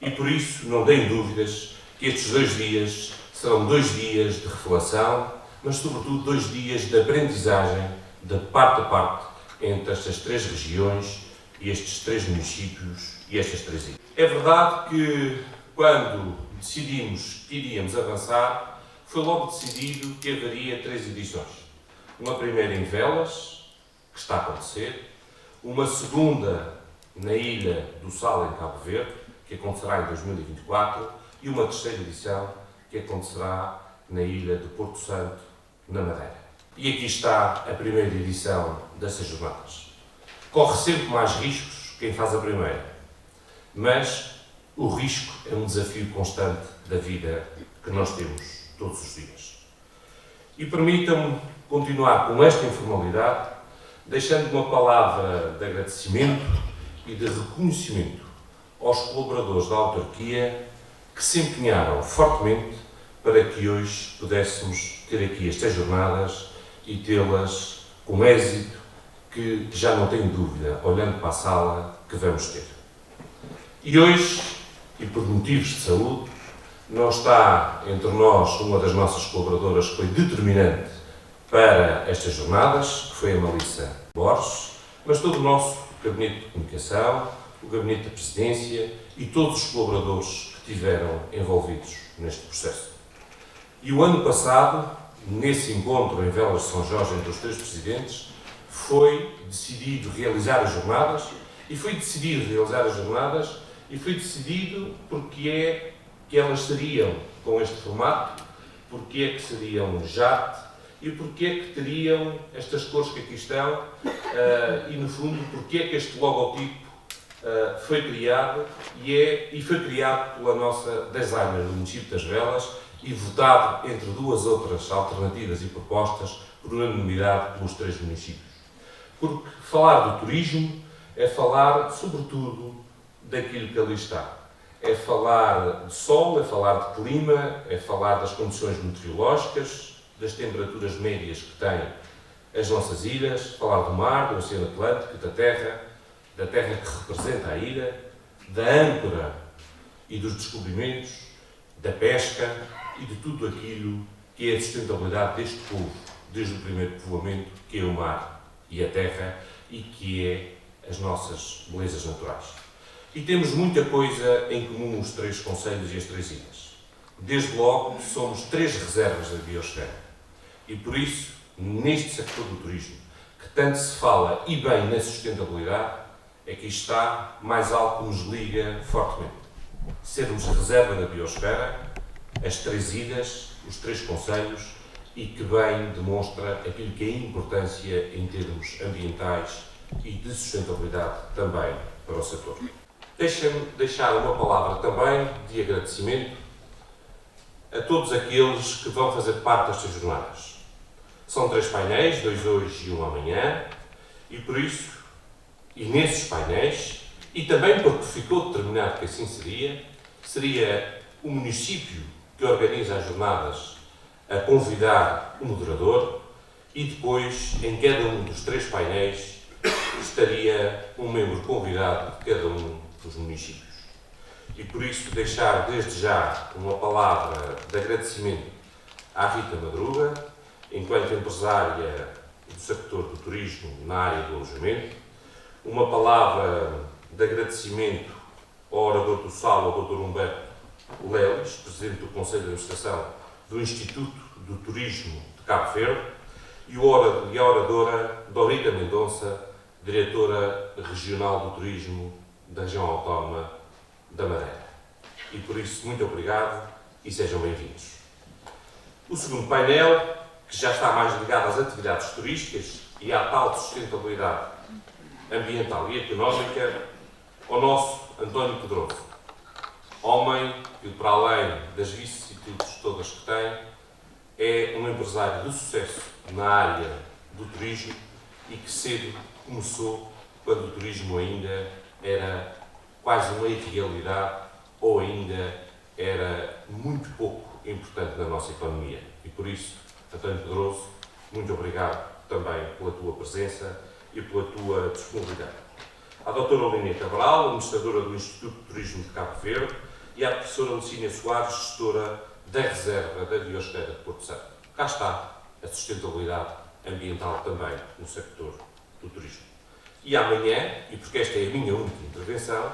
E por isso não deem dúvidas que estes 2 dias serão 2 dias de reflexão, mas sobretudo 2 dias de aprendizagem de parte a parte entre estas 3 regiões e estes 3 municípios e estas 3 ilhas. É verdade que quando decidimos que iríamos avançar, foi logo decidido que haveria 3 edições. Uma primeira em Velas, que está a acontecer, uma segunda na Ilha do Sal, em Cabo Verde, que acontecerá em 2024, e uma terceira edição que acontecerá na Ilha de Porto Santo, na Madeira. E aqui está a primeira edição dessas jornadas. Corre sempre mais riscos quem faz a primeira, mas o risco é um desafio constante da vida que nós temos todos os dias. E permitam-me continuar com esta informalidade, deixando uma palavra de agradecimento e de reconhecimento aos colaboradores da autarquia que se empenharam fortemente para que hoje pudéssemos ter aqui estas jornadas e tê-las com êxito, que já não tenho dúvida, olhando para a sala, que vamos ter. E hoje, e por motivos de saúde, não está entre nós uma das nossas colaboradoras que foi determinante para estas jornadas, que foi a Melissa Borges, mas todo o nosso Gabinete de Comunicação, o Gabinete da Presidência e todos os colaboradores que estiveram envolvidos neste processo. E o ano passado, nesse encontro em Velas de São Jorge entre os três presidentes, foi decidido realizar as jornadas, e foi decidido porque é que elas seriam com este formato, porque é que seriam jate e porque é que teriam estas cores que aqui estão e, no fundo, porque é que este logotipo foi criado e foi criado pela nossa designer do município das Velas e votado entre duas outras alternativas e propostas por unanimidade pelos três municípios. Porque falar do turismo é falar, sobretudo, daquilo que ali está. É falar de sol, é falar de clima, é falar das condições meteorológicas, das temperaturas médias que têm as nossas ilhas, falar do mar, do Oceano Atlântico, da terra que representa a ilha, da âncora e dos descobrimentos, da pesca e de tudo aquilo que é a sustentabilidade deste povo, desde o primeiro povoamento, que é o mar e a terra, e que é as nossas belezas naturais. E temos muita coisa em comum os três concelhos e as três ilhas. Desde logo, somos três reservas da biosfera. E por isso, neste sector do turismo, que tanto se fala e bem na sustentabilidade, é que está mais algo que nos liga fortemente. Sermos reserva da biosfera, as três ilhas, os três concelhos, e que bem demonstra aquilo que é a importância em termos ambientais e de sustentabilidade também para o setor. Deixem-me deixar uma palavra também de agradecimento a todos aqueles que vão fazer parte destas jornadas. São 3 painéis, 2 hoje e 1 amanhã, e por isso, e nesses painéis, e também porque ficou determinado que assim seria o município que organiza as jornadas a convidar o moderador, e depois, em cada um dos 3 painéis, estaria um membro convidado de cada um dos municípios. E por isso deixar desde já uma palavra de agradecimento à Rita Madruga, enquanto empresária do sector do turismo na área do alojamento, uma palavra de agradecimento ao orador do Sal, ao Dr. Humberto Lelis, Presidente do Conselho de Administração do Instituto do Turismo de Cabo Verde, e a oradora Dorita Mendonça, Diretora Regional do Turismo da Região Autónoma da Madeira. E por isso, muito obrigado e sejam bem-vindos. O segundo painel, que já está mais ligado às atividades turísticas e à tal sustentabilidade ambiental e económica, ao nosso António Pedroso, homem que, para além das vicissitudes todas que tem, é um empresário de sucesso na área do turismo e que cedo começou quando o turismo ainda era quase uma irrealidade ou ainda era muito pouco importante na nossa economia. E por isso, António Pedroso, muito obrigado também pela tua presença e pela tua disponibilidade. À doutora Olínia Cabral, administradora do Instituto de Turismo de Cabo Verde, e à professora Lucínia Soares, gestora da Reserva da Biosfera de Porto Santo. Cá está a sustentabilidade ambiental também no sector do turismo. E amanhã, e porque esta é a minha única intervenção,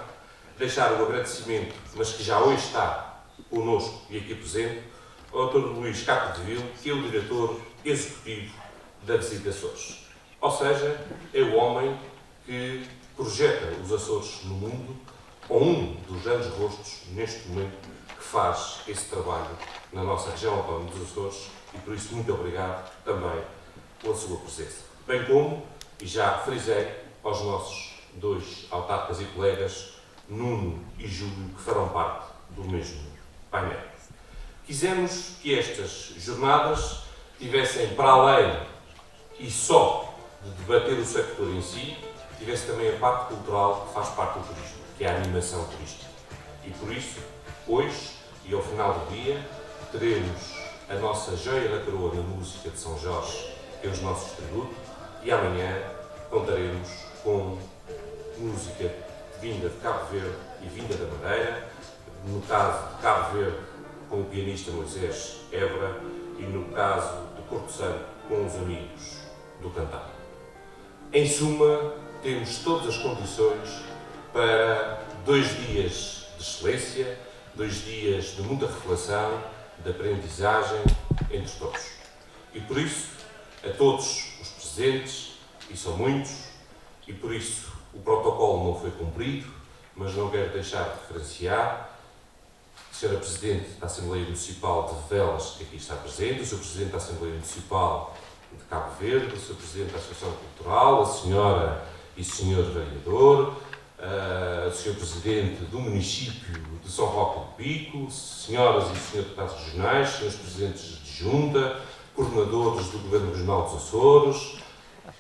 deixar o agradecimento, mas que já hoje está connosco e aqui presente, ao Dr. Luís Capdeville, que é o diretor executivo da Visita Açores. Ou seja, é o homem que projeta os Açores no mundo, ou um dos grandes rostos, neste momento, que faz esse trabalho na nossa região autónoma dos Açores, e por isso muito obrigado também pela sua presença. Bem como, e já frisei, aos nossos dois autarcas e colegas, Nuno e Júlio, que farão parte do mesmo painel. Quisemos que estas jornadas tivessem, para além e só de debater o sector em si, tivesse também a parte cultural que faz parte do turismo, que é a animação turística. E por isso, hoje e ao final do dia, teremos a nossa joia da coroa na música de São Jorge, que é os nossos tributos, e amanhã contaremos com música vinda de Cabo Verde e vinda da Madeira, no caso de Cabo Verde com o pianista Moisés Évora e no caso de Porto Santo com os amigos do Cantar. Em suma, temos todas as condições para 2 dias de excelência, 2 dias de muita reflexão, de aprendizagem entre todos. E por isso, a todos os presentes, e são muitos, e por isso o protocolo não foi cumprido, mas não quero deixar de referenciar a Sra. Presidente da Assembleia Municipal de Velas, que aqui está presente, o Sr. Presidente da Assembleia Municipal de Cabo Verde, o Sr. Presidente da Associação Cultural, a Senhora e Senhor Vereador, o Sr. Presidente do Município de São Roque do Pico, Senhoras e Senhores Deputados Regionais, Senhores Presidentes de Junta, Coordenadores do Governo Regional dos Açores,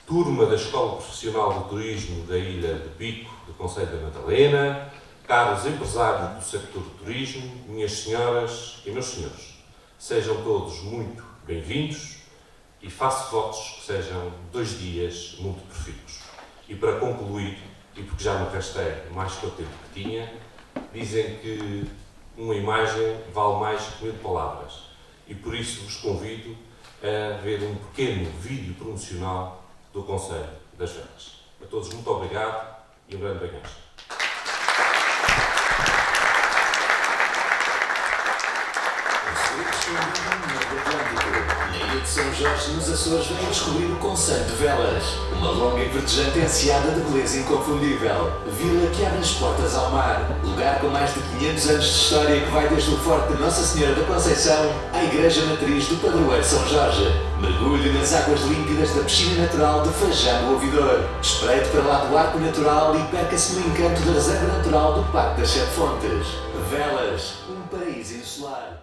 turma da Escola Profissional de Turismo da Ilha de Pico, do Concelho da Madalena, caros empresários do sector do turismo, minhas senhoras e meus senhores, sejam todos muito bem-vindos e faço votos que sejam 2 dias muito profícuos. E para concluir, e porque já me gastei mais que o tempo que tinha, dizem que uma imagem vale mais que 1000 palavras. E por isso vos convido a ver um pequeno vídeo promocional do Concelho das Velas. A todos muito obrigado e um grande bem-aja. Na Ilha de São Jorge, nos Açores, vem descobrir o Concelho de Velas. Uma longa e verdejante enseada de beleza inconfundível. Vila que abre as portas ao mar. Lugar com mais de 500 anos de história que vai desde o Forte de Nossa Senhora da Conceição à Igreja Matriz do Padroeiro São Jorge. Mergulhe nas águas límpidas da piscina natural de Fajão do Ouvidor. Espreite para lá do arco natural e perca-se no encanto da reserva natural do Parque das 7 Fontes. Velas, um paraíso insular.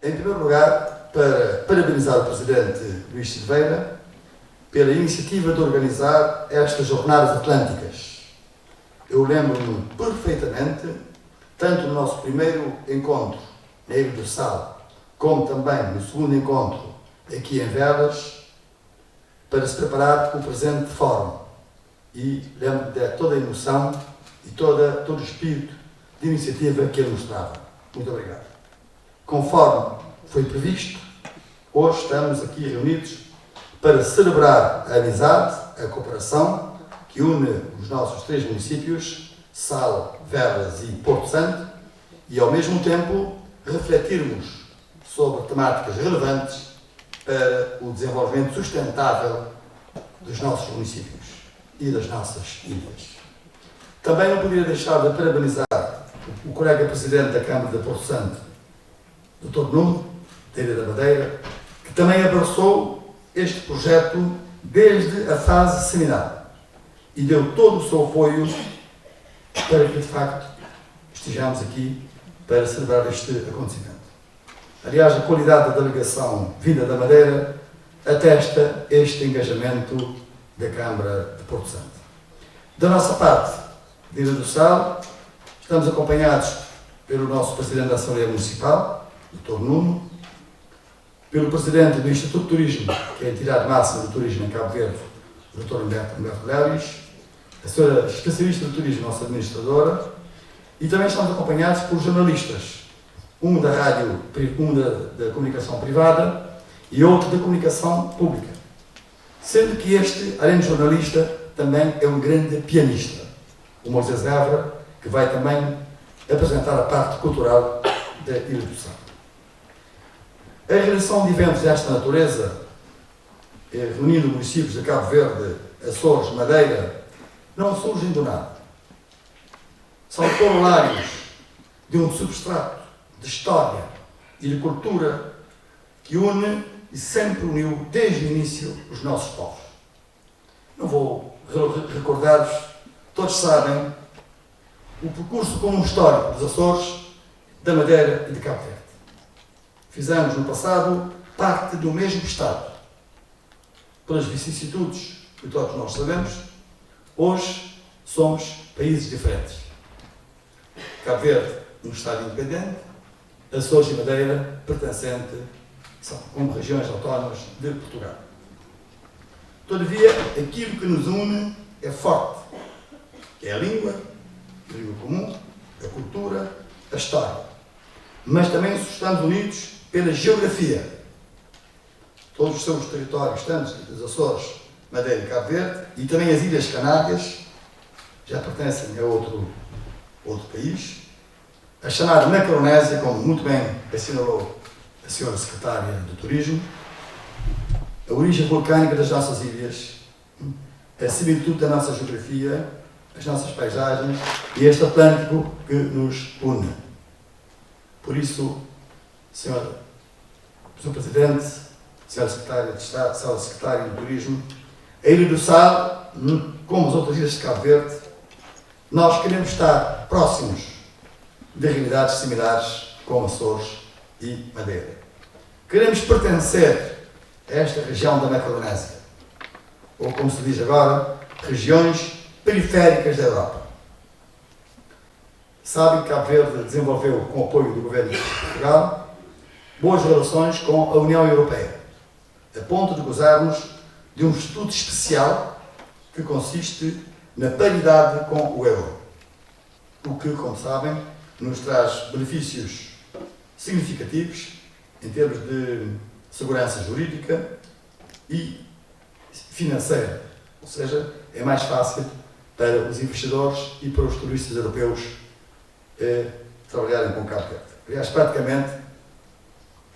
Em primeiro lugar, para parabenizar o Presidente Luís Silveira pela iniciativa de organizar estas Jornadas Atlânticas. Eu lembro-me perfeitamente, tanto no nosso primeiro encontro na Ilha do Sal, como também no segundo encontro aqui em Velas, para se preparar para o presente fórum. E lembro-me de toda a emoção e todo o espírito de iniciativa que ele mostrava. Muito obrigado. Conforme foi previsto, hoje estamos aqui reunidos para celebrar a amizade, a cooperação que une os nossos 3 municípios, Sal, Velas e Porto Santo, e ao mesmo tempo refletirmos sobre temáticas relevantes para o desenvolvimento sustentável dos nossos municípios e das nossas ilhas. Também não poderia deixar de parabenizar o colega Presidente da Câmara de Porto Santo, Dr. Nuno, da Ilha da Madeira, que também abraçou este projeto desde a fase seminário e deu todo o seu apoio para que, de facto, estejamos aqui para celebrar este acontecimento. Aliás, a qualidade da delegação vinda da Madeira atesta este engajamento da Câmara de Porto Santo. Da nossa parte, da Ilha do Sal, estamos acompanhados pelo nosso Presidente da Assembleia Municipal, Dr. Nuno, pelo Presidente do Instituto de Turismo, que é a entidade máxima do turismo em Cabo Verde, o Dr. Humberto Leris, a senhora especialista de turismo, nossa administradora, e também estamos acompanhados por jornalistas, um da rádio, um da comunicação privada e outro da comunicação pública. Sendo que este, além de jornalista, também é um grande pianista, o Moisés Évora, que vai também apresentar a parte cultural da Ilha do Sal. A realização de eventos desta natureza reunindo municípios de Cabo Verde, Açores, Madeira, não surgem do nada. São corolários de um substrato de história e de cultura que une e sempre uniu desde o início os nossos povos. Não vou recordar-vos, todos sabem o percurso comum histórico dos Açores, da Madeira e de Cabo Verde. Fizemos no passado parte do mesmo Estado. Pelas vicissitudes que todos nós sabemos, hoje somos países diferentes. Cabo Verde, um Estado independente, Açores e Madeira, pertencente, são como regiões autónomas de Portugal. Todavia, aquilo que nos une é forte. É a língua comum, a cultura, a história. Mas também estamos unidos pela geografia. Todos os seus territórios, tanto os Açores, Madeira e Cabo Verde, e também as Ilhas Canárias, já pertencem a outro país. A chamada Macaronésia, como muito bem assinalou a senhora Secretária do Turismo, a origem vulcânica das nossas ilhas, a similitude da nossa geografia, as nossas paisagens e este Atlântico que nos une. Por isso, Sr. Presidente, Sr. Secretário de Estado, Sr. Secretário do Turismo, a Ilha do Sal, como as outras ilhas de Cabo Verde, nós queremos estar próximos de realidades similares como Açores e Madeira. Queremos pertencer a esta região da Macaronésia, ou como se diz agora, regiões periféricas da Europa. Sabem que Cabo Verde desenvolveu, com o apoio do governo de Portugal, boas relações com a União Europeia, a ponto de gozarmos de um estatuto especial que consiste na paridade com o euro, o que, como sabem, nos traz benefícios significativos em termos de segurança jurídica e financeira, ou seja, é mais fácil para os investidores e para os turistas europeus trabalharem com Cabo Verde. Aliás, praticamente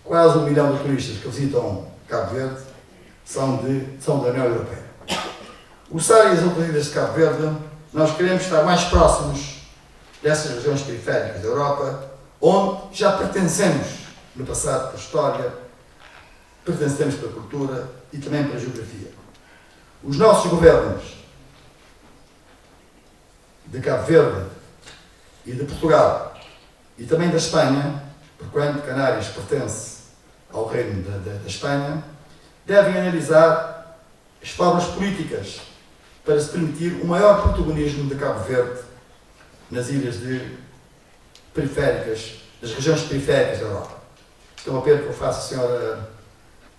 quase 1 milhão de turistas que visitam Cabo Verde são da União Europeia. O SAR e as outras ilhas de Cabo Verde, nós queremos estar mais próximos dessas regiões periféricas da Europa, onde já pertencemos no passado pela história, pertencemos pela cultura e também pela geografia. Os nossos governos de Cabo Verde e de Portugal e também da Espanha, porquanto Canárias pertence ao reino da Espanha, devem analisar as formas políticas para se permitir o maior protagonismo de Cabo Verde nas ilhas periféricas, nas regiões periféricas da Europa. Então, o apelo que eu faço à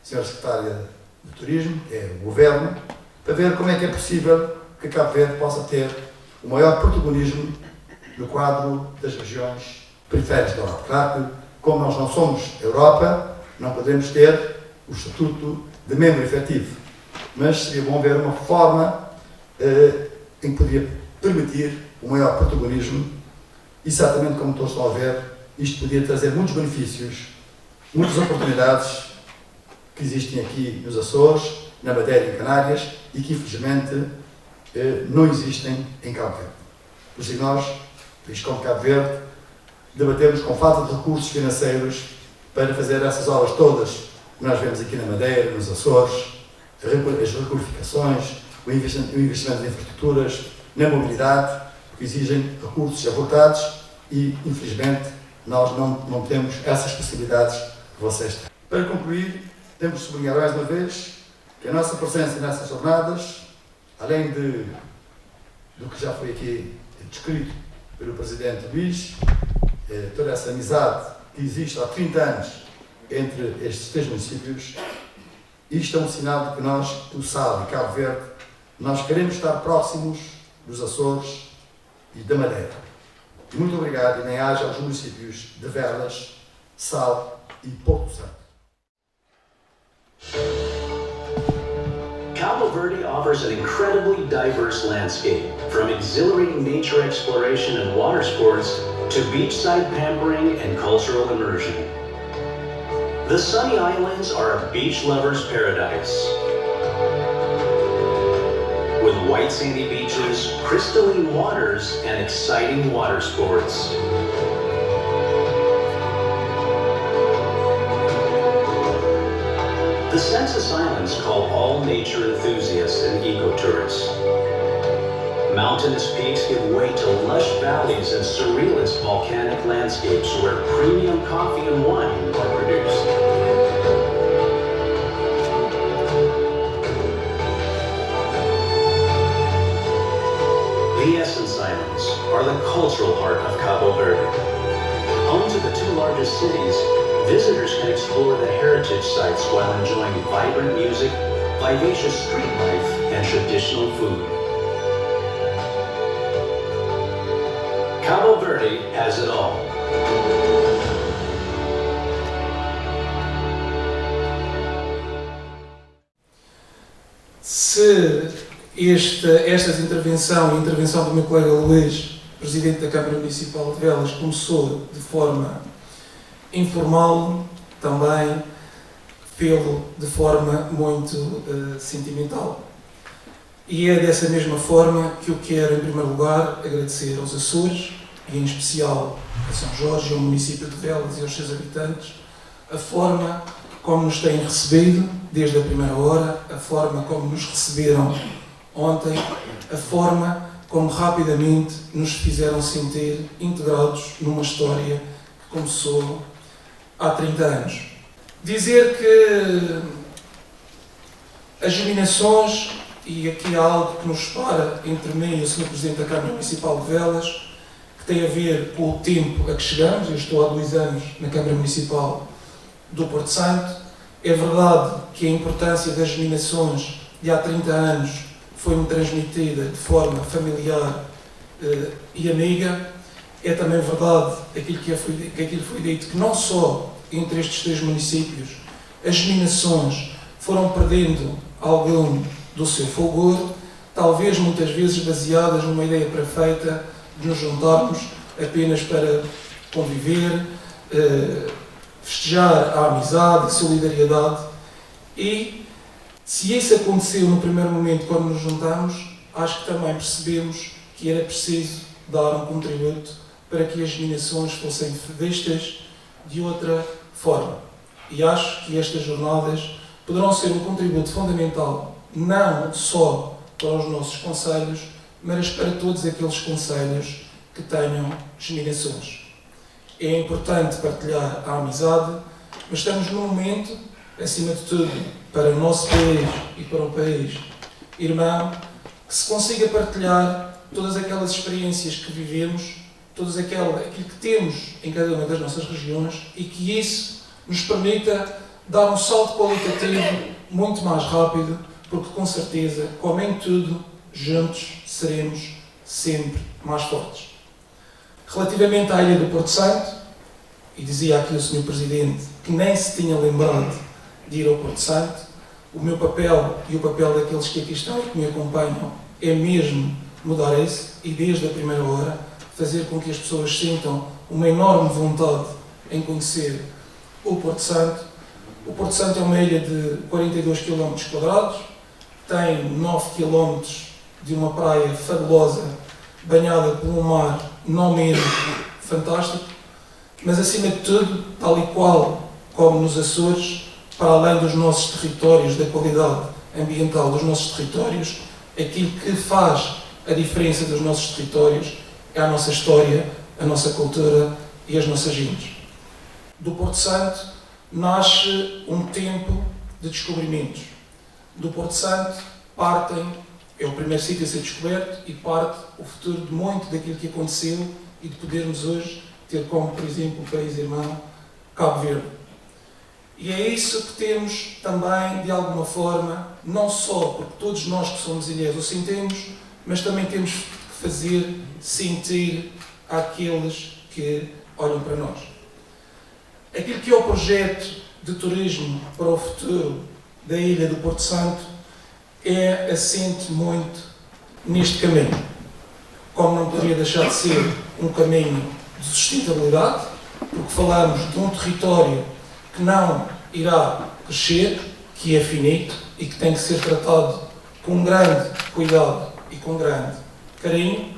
senhora Secretária de Turismo, que é o Governo, para ver como é que é possível que Cabo Verde possa ter o maior protagonismo no quadro das regiões periféricas da Europa. Claro que, como nós não somos Europa, não podemos ter o estatuto de membro efetivo, mas seria bom ver uma forma em que poderia permitir o maior protagonismo e, certamente, como todos estão a ver, isto poderia trazer muitos benefícios, muitas oportunidades que existem aqui nos Açores, na Madeira e em Canárias e que, infelizmente, não existem em Cabo Verde. Por isso, nós, país como Cabo Verde, debatemos com falta de recursos financeiros para fazer essas obras todas que nós vemos aqui na Madeira, nos Açores, as requalificações, o investimento em infraestruturas, na mobilidade, que exigem recursos abortados e, infelizmente, nós não temos essas possibilidades que vocês têm. Para concluir, temos de sublinhar mais uma vez que a nossa presença nessas jornadas, além do que já foi aqui descrito pelo Presidente Luís, toda essa amizade que existe há 30 anos entre estes três municípios, isto é um sinal de que nós, o Sal e Cabo Verde, nós queremos estar próximos dos Açores e da Madeira. E muito obrigado e nem haja aos municípios de Velas, Sal e Porto Santo. Cabo Verde offers an incredibly diverse landscape, from exhilarating nature exploration and water sports to beachside pampering and cultural immersion. The Sunny Islands are a beach lover's paradise. with white sandy beaches, crystalline waters, and exciting water sports. The Census Islands call all nature enthusiasts and ecotourists. Mountainous peaks give way to lush valleys and surrealist volcanic landscapes where premium coffee and wine are produced. The Essence Islands are the cultural heart of Cabo Verde. Home to the two largest cities, visitors can explore the heritage sites while enjoying vibrant music, vivacious street life, and traditional food. Cabo Verde has it all. Se esta intervenção e a intervenção do meu colega Luís, Presidente da Câmara Municipal de Velas, começou de forma informal, também de forma muito sentimental. E é dessa mesma forma que eu quero, em primeiro lugar, agradecer aos Açores, e em especial a São Jorge, ao município de Velas e aos seus habitantes, a forma como nos têm recebido desde a primeira hora, a forma como nos receberam ontem, a forma como rapidamente nos fizeram sentir integrados numa história que começou há 30 anos. Dizer que as germinações, e aqui há algo que nos separa entre mim e o Sr. Presidente da Câmara Municipal de Velas, que tem a ver com o tempo a que chegamos. Eu estou há 2 anos na Câmara Municipal do Porto Santo. É verdade que a importância das germinações de há 30 anos foi-me transmitida de forma familiar e amiga. É também verdade aquilo que foi dito, que não só entre estes 3 municípios as germinações foram perdendo algum do seu fulgor, talvez muitas vezes baseadas numa ideia perfeita de nos juntarmos apenas para conviver, festejar a amizade, a solidariedade. E se isso aconteceu no primeiro momento quando nos juntamos, acho que também percebemos que era preciso dar um contributo para que as germinações fossem vistas de outra forma. E acho que estas jornadas poderão ser um contributo fundamental, não só para os nossos concelhos, mas para todos aqueles concelhos que tenham germinações. É importante partilhar a amizade, mas estamos num momento, acima de tudo, para o nosso país e para o país irmão, que se consiga partilhar todas aquelas experiências que vivemos, aquilo que temos em cada uma das nossas regiões, e que isso nos permita dar um salto qualitativo muito mais rápido, porque com certeza, como em tudo, juntos seremos sempre mais fortes. Relativamente à Ilha do Porto Santo, e dizia aqui o Sr. Presidente que nem se tinha lembrado de ir ao Porto Santo, o meu papel e o papel daqueles que aqui estão e que me acompanham é mesmo mudar esse, e desde a primeira hora fazer com que as pessoas sintam uma enorme vontade em conhecer o Porto Santo. O Porto Santo é uma ilha de 42 km², tem 9 km de uma praia fabulosa, banhada por um mar não menos fantástico, mas acima de tudo, tal e qual como nos Açores, para além dos nossos territórios, da qualidade ambiental dos nossos territórios, aquilo que faz a diferença dos nossos territórios é a nossa história, a nossa cultura e as nossas gentes. Do Porto Santo nasce um tempo de descobrimentos. Do Porto Santo é o primeiro sítio a ser descoberto, e parte o futuro de muito daquilo que aconteceu e de podermos hoje ter como, por exemplo, o país irmão Cabo Verde. E é isso que temos também, de alguma forma, não só porque todos nós que somos ilhéus o sentimos, mas também temos que fazer sentir àqueles que olham para nós. Aquilo que é o projeto de turismo para o futuro da Ilha do Porto Santo é assente muito neste caminho. Como não poderia deixar de ser um caminho de sustentabilidade, porque falamos de um território que não irá crescer, que é finito e que tem que ser tratado com grande cuidado e com grande carinho,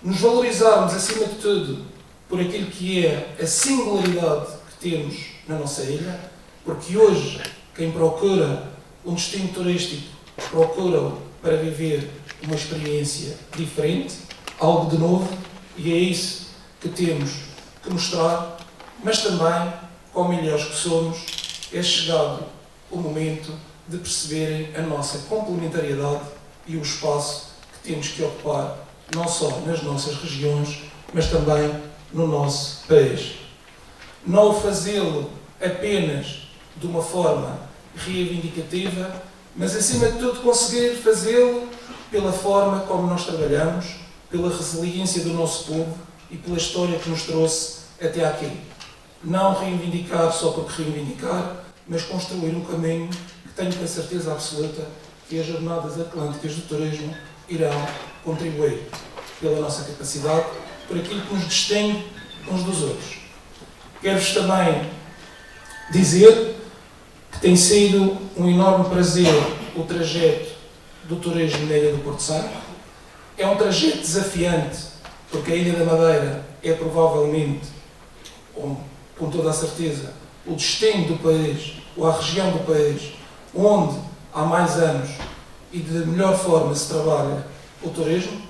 nos valorizarmos acima de tudo por aquilo que é a singularidade que temos na nossa ilha, porque hoje quem procura um destino turístico procura para viver uma experiência diferente, algo de novo, e é isso que temos que mostrar, mas também, como ilhéus que somos, é chegado o momento de perceberem a nossa complementariedade e o espaço que temos que ocupar, não só nas nossas regiões, mas também no nosso país. Não o fazê-lo apenas de uma forma reivindicativa, mas acima de tudo conseguir fazê-lo pela forma como nós trabalhamos, pela resiliência do nosso povo e pela história que nos trouxe até aqui. Não reivindicar só porque reivindicar, mas construir um caminho que tenho a certeza absoluta que as jornadas atlânticas do turismo irão contribuir pela nossa capacidade, por aquilo que nos distingue uns dos outros. Quero-vos também dizer que tem sido um enorme prazer o trajeto do turismo na Ilha do Porto Santo. É um trajeto desafiante, porque a Ilha da Madeira é provavelmente, com toda a certeza, o destino do país, ou a região do país, onde há mais anos e de melhor forma se trabalha o turismo,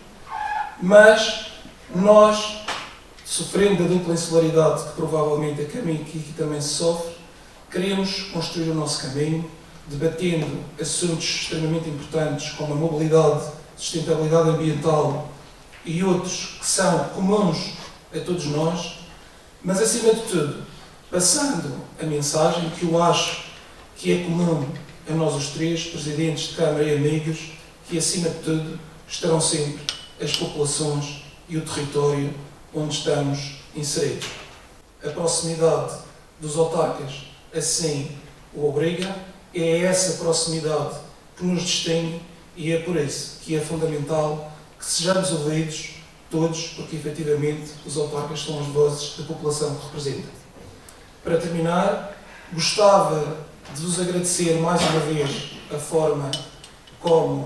mas nós, sofrendo da dupla insularidade que provavelmente é caminho que aqui também se sofre, queremos construir o nosso caminho, debatendo assuntos extremamente importantes como a mobilidade, sustentabilidade ambiental e outros que são comuns a todos nós, mas acima de tudo, passando a mensagem que eu acho que é comum a nós os três, presidentes de Câmara e amigos, que acima de tudo estarão sempre as populações e o território onde estamos inseridos. A proximidade dos autarcas assim o obriga, é essa proximidade que nos distingue e é por isso que é fundamental que sejamos ouvidos todos, porque efetivamente os autarcas são as vozes da população que representam. Para terminar, gostava de vos agradecer mais uma vez a forma como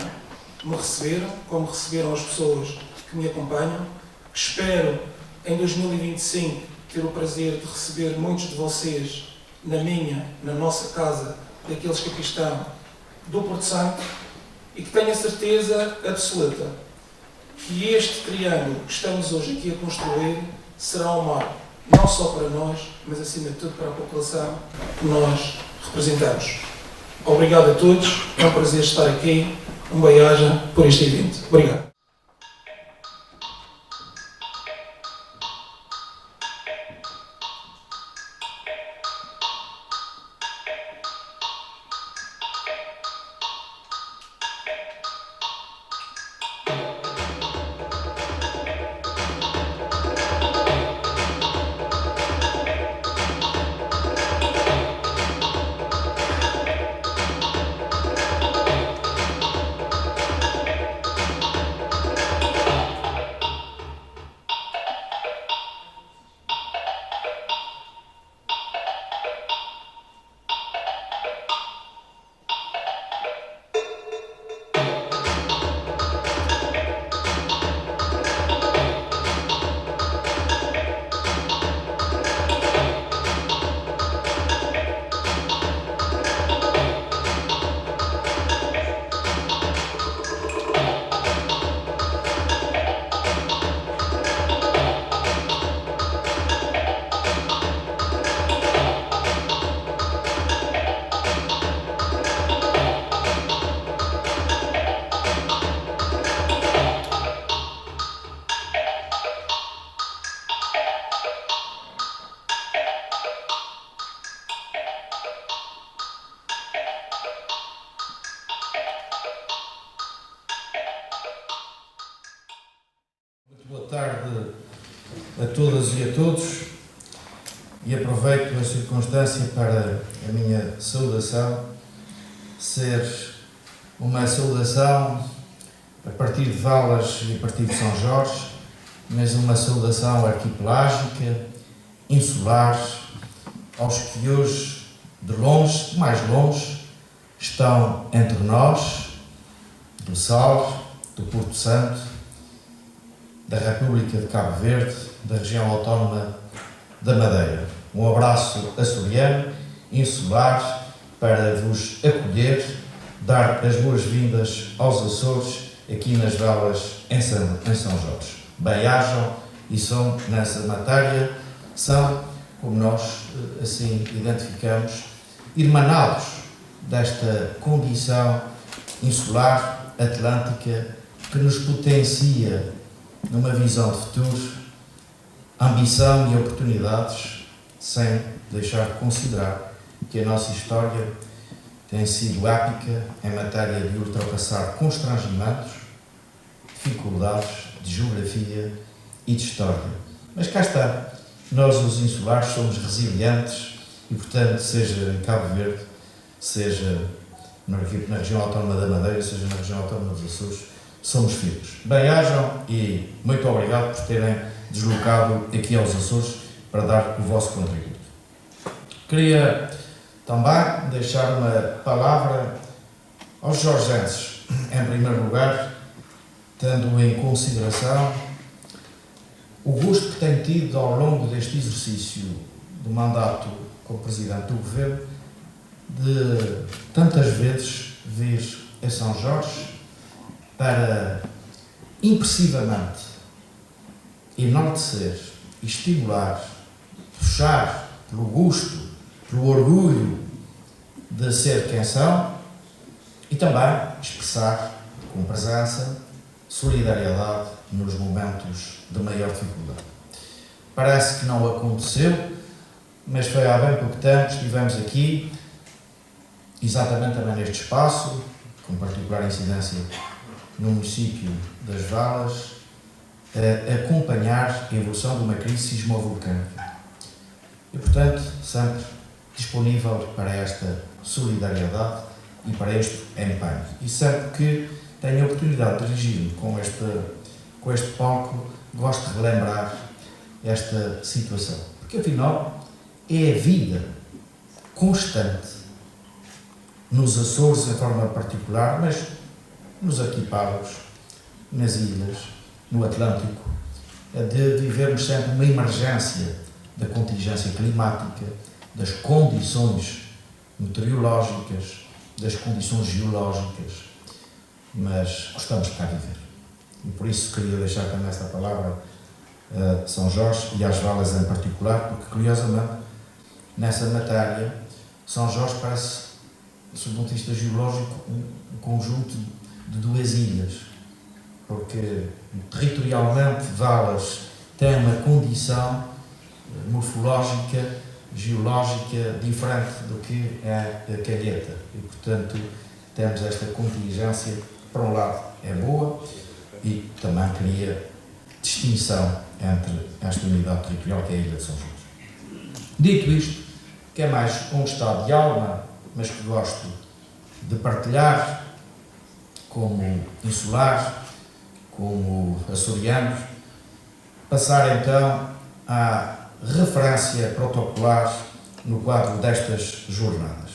me receberam, como receberam as pessoas que me acompanham. Espero em 2025 ter o prazer de receber muitos de vocês na nossa casa, daqueles que aqui estão, do Porto Santo, e que tenho a certeza absoluta que este triângulo que estamos hoje aqui a construir será um marco, não só para nós, mas acima de tudo para a população que nós representamos. Obrigado a todos, é um prazer estar aqui, um bem-aja por este evento. Obrigado. Boa tarde a todas e a todos e aproveito a circunstância para a minha saudação ser uma saudação a partir de Valas e a partir de São Jorge, mas uma saudação arquipelágica, insular, aos que hoje, de longe, mais longe, estão entre nós do Sal, do Porto Santo, da República de Cabo Verde, da região autónoma da Madeira. Um abraço açoriano, insular, para vos acolher, dar as boas-vindas aos Açores, aqui nas Velas em São Jorge. Bem-ajam e são, nessa matéria, são, como nós assim identificamos, irmanados desta condição insular, atlântica, que nos potencia numa visão de futuro, ambição e oportunidades, sem deixar de considerar que a nossa história tem sido épica em matéria de ultrapassar constrangimentos, dificuldades de geografia e de história. Mas cá está, nós os insulares somos resilientes e, portanto, seja em Cabo Verde, seja na região autónoma da Madeira, seja na região autónoma dos Açores, somos firmes. Bem-ajam e muito obrigado por terem deslocado aqui aos Açores para dar o vosso contributo. Queria também deixar uma palavra aos jorgenses, em primeiro lugar, tendo em consideração o gosto que tenho tido ao longo deste exercício do mandato como Presidente do Governo, de tantas vezes vir a São Jorge para impressivamente enaltecer, estimular, puxar pelo gosto, pelo orgulho de ser quem são e também expressar com presença solidariedade nos momentos de maior dificuldade. Parece que não aconteceu, mas foi há bem pouco tempo, estivemos aqui, exatamente também neste espaço, com particular incidência no município das Velas, a acompanhar a evolução de uma crise sismovolcânica. E, portanto, sempre disponível para esta solidariedade e para este empenho. E sempre que tenho a oportunidade de dirigir-me com este palco, gosto de relembrar esta situação. Porque, afinal, é a vida constante nos Açores, em forma particular, mas nos arquipélagos, nas ilhas, no Atlântico, de vivermos sempre uma emergência da contingência climática, das condições meteorológicas, das condições geológicas, mas gostamos de cá viver. E por isso queria deixar também esta palavra a São Jorge e às Velas em particular, porque, curiosamente, nessa matéria, São Jorge parece, sob o ponto de vista geológico, um conjunto de duas ilhas, porque territorialmente Velas tem uma condição morfológica, geológica diferente do que é a Calheta e, portanto, temos esta contingência que, por um lado, é boa e também cria distinção entre esta unidade territorial que é a Ilha de São Jorge. Dito isto, que é mais um estado de alma, mas que gosto de partilhar como insular, como açoriano, passar então à referência protocolar no quadro destas jornadas.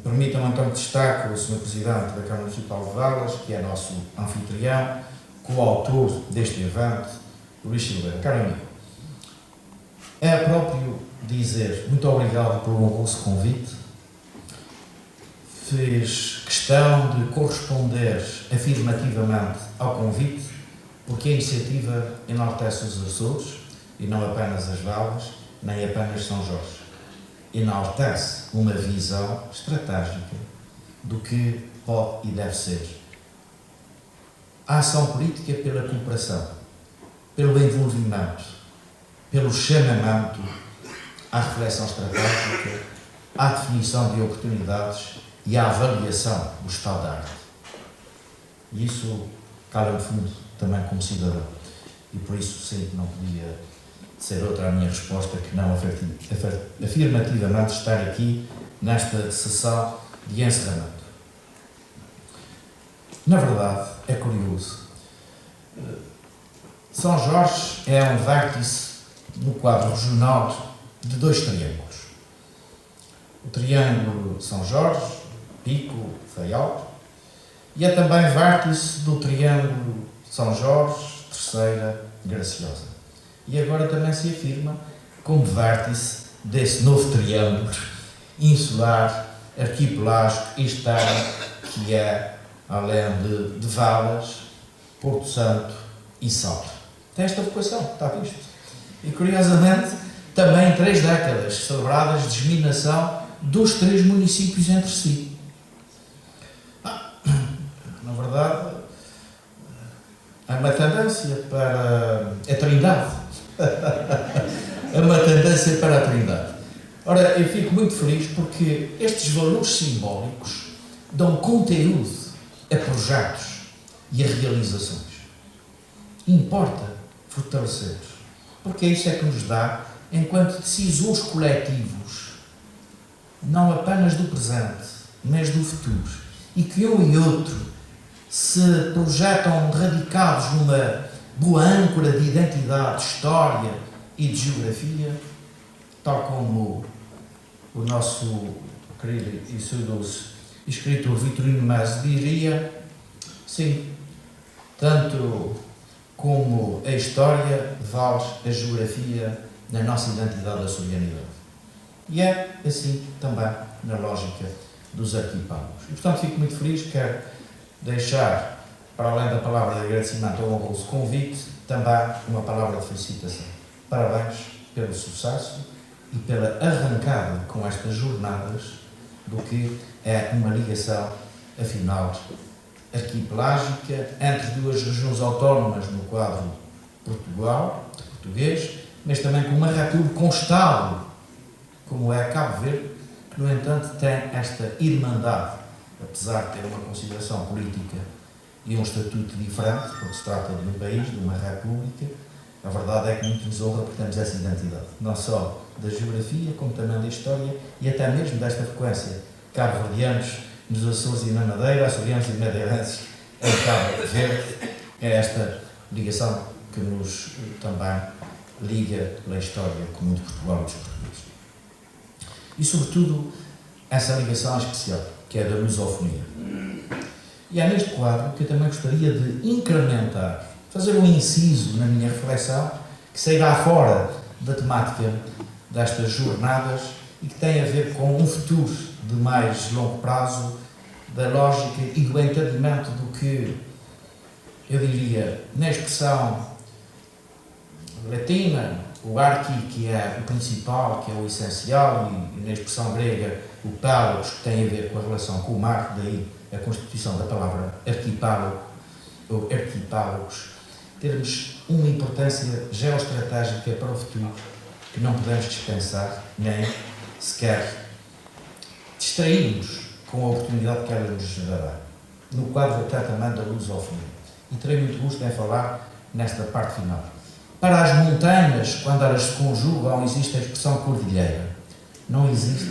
Permitam-me então que destaque o Sr. Presidente da Câmara Municipal de Velas, que é nosso anfitrião, coautor deste evento, Luís Silveira. Caro amigo, é próprio dizer muito obrigado pelo honroso convite. Fez questão de corresponder afirmativamente ao convite, porque a iniciativa enaltece os Açores, e não apenas as Velas, nem apenas São Jorge. Enaltece uma visão estratégica do que pode e deve ser a ação política pela cooperação, pelo envolvimento, pelo chamamento à reflexão estratégica, à definição de oportunidades e à avaliação do estado da arte. E isso cala no fundo também como cidadão. E por isso, sim, não podia ser outra a minha resposta que não afirmativamente estar aqui nesta sessão de encerramento. Na verdade, é curioso. São Jorge é um vértice no quadro regional de dois triângulos. O triângulo São Jorge, Pico, Faial, e é também vértice do Triângulo São Jorge, Terceira, Graciosa. E agora também se afirma como vértice desse novo triângulo insular, arquipelágico e externo que é, além de Valas, Porto Santo e Salto. Tem esta vocação, está visto. E curiosamente, também 3 décadas celebradas de germinação dos 3 municípios entre si. Na verdade, há uma tendência para a Trindade. É uma tendência para a Trindade. Ora, eu fico muito feliz porque estes valores simbólicos dão conteúdo a projetos e a realizações. Importa fortalecer, porque isso é que nos dá, enquanto decisores coletivos, não apenas do presente, mas do futuro, e que um e outro se projetam radicados numa boa âncora de identidade, de história e de geografia, tal como o nosso querido e saudoso escritor Vitorino Maz diria, sim, tanto como a história vale a geografia na nossa identidade da açorianidade. E é assim também na lógica dos arquipélagos. E, portanto, fico muito feliz, quero deixar, para além da palavra de agradecimento ao honroso convite, também uma palavra de felicitação. Parabéns pelo sucesso e pela arrancada com estas jornadas do que é uma ligação, afinal, arquipelágica entre 2 regiões autónomas no quadro Portugal, português, mas também com uma república com Estado, como é Cabo Verde, que, no entanto, tem esta irmandade, apesar de ter uma consideração política e um estatuto diferente, porque se trata de um país, de uma república. A verdade é que muito nos honra porque temos essa identidade, não só da geografia, como também da história e até mesmo desta frequência cabo-verdianos nos Açores e na Madeira, açorianos e madeirenses em Cabo Verde. É esta ligação que nos também liga pela história comum de Portugal e dos portugueses. E, sobretudo, essa ligação especial, que é da lusofonia. E é neste quadro que eu também gostaria de incrementar, fazer um inciso na minha reflexão, que sairá fora da temática destas jornadas e que tem a ver com um futuro de mais longo prazo, da lógica e do entendimento do que, eu diria, na expressão latina, o arqui, que é o principal, que é o essencial, e na expressão grega, o pélagos, que tem a ver com a relação com o mar, daí a constituição da palavra arquipélago, ou arquipélagos, termos uma importância geoestratégica para o futuro que não podemos dispensar, nem sequer distrairmos com a oportunidade que ela nos gerará. No quadro até também da lusofonia. E terei muito gosto em falar nesta parte final. Para as montanhas, quando elas se conjugam, existe a expressão cordilheira. Não existe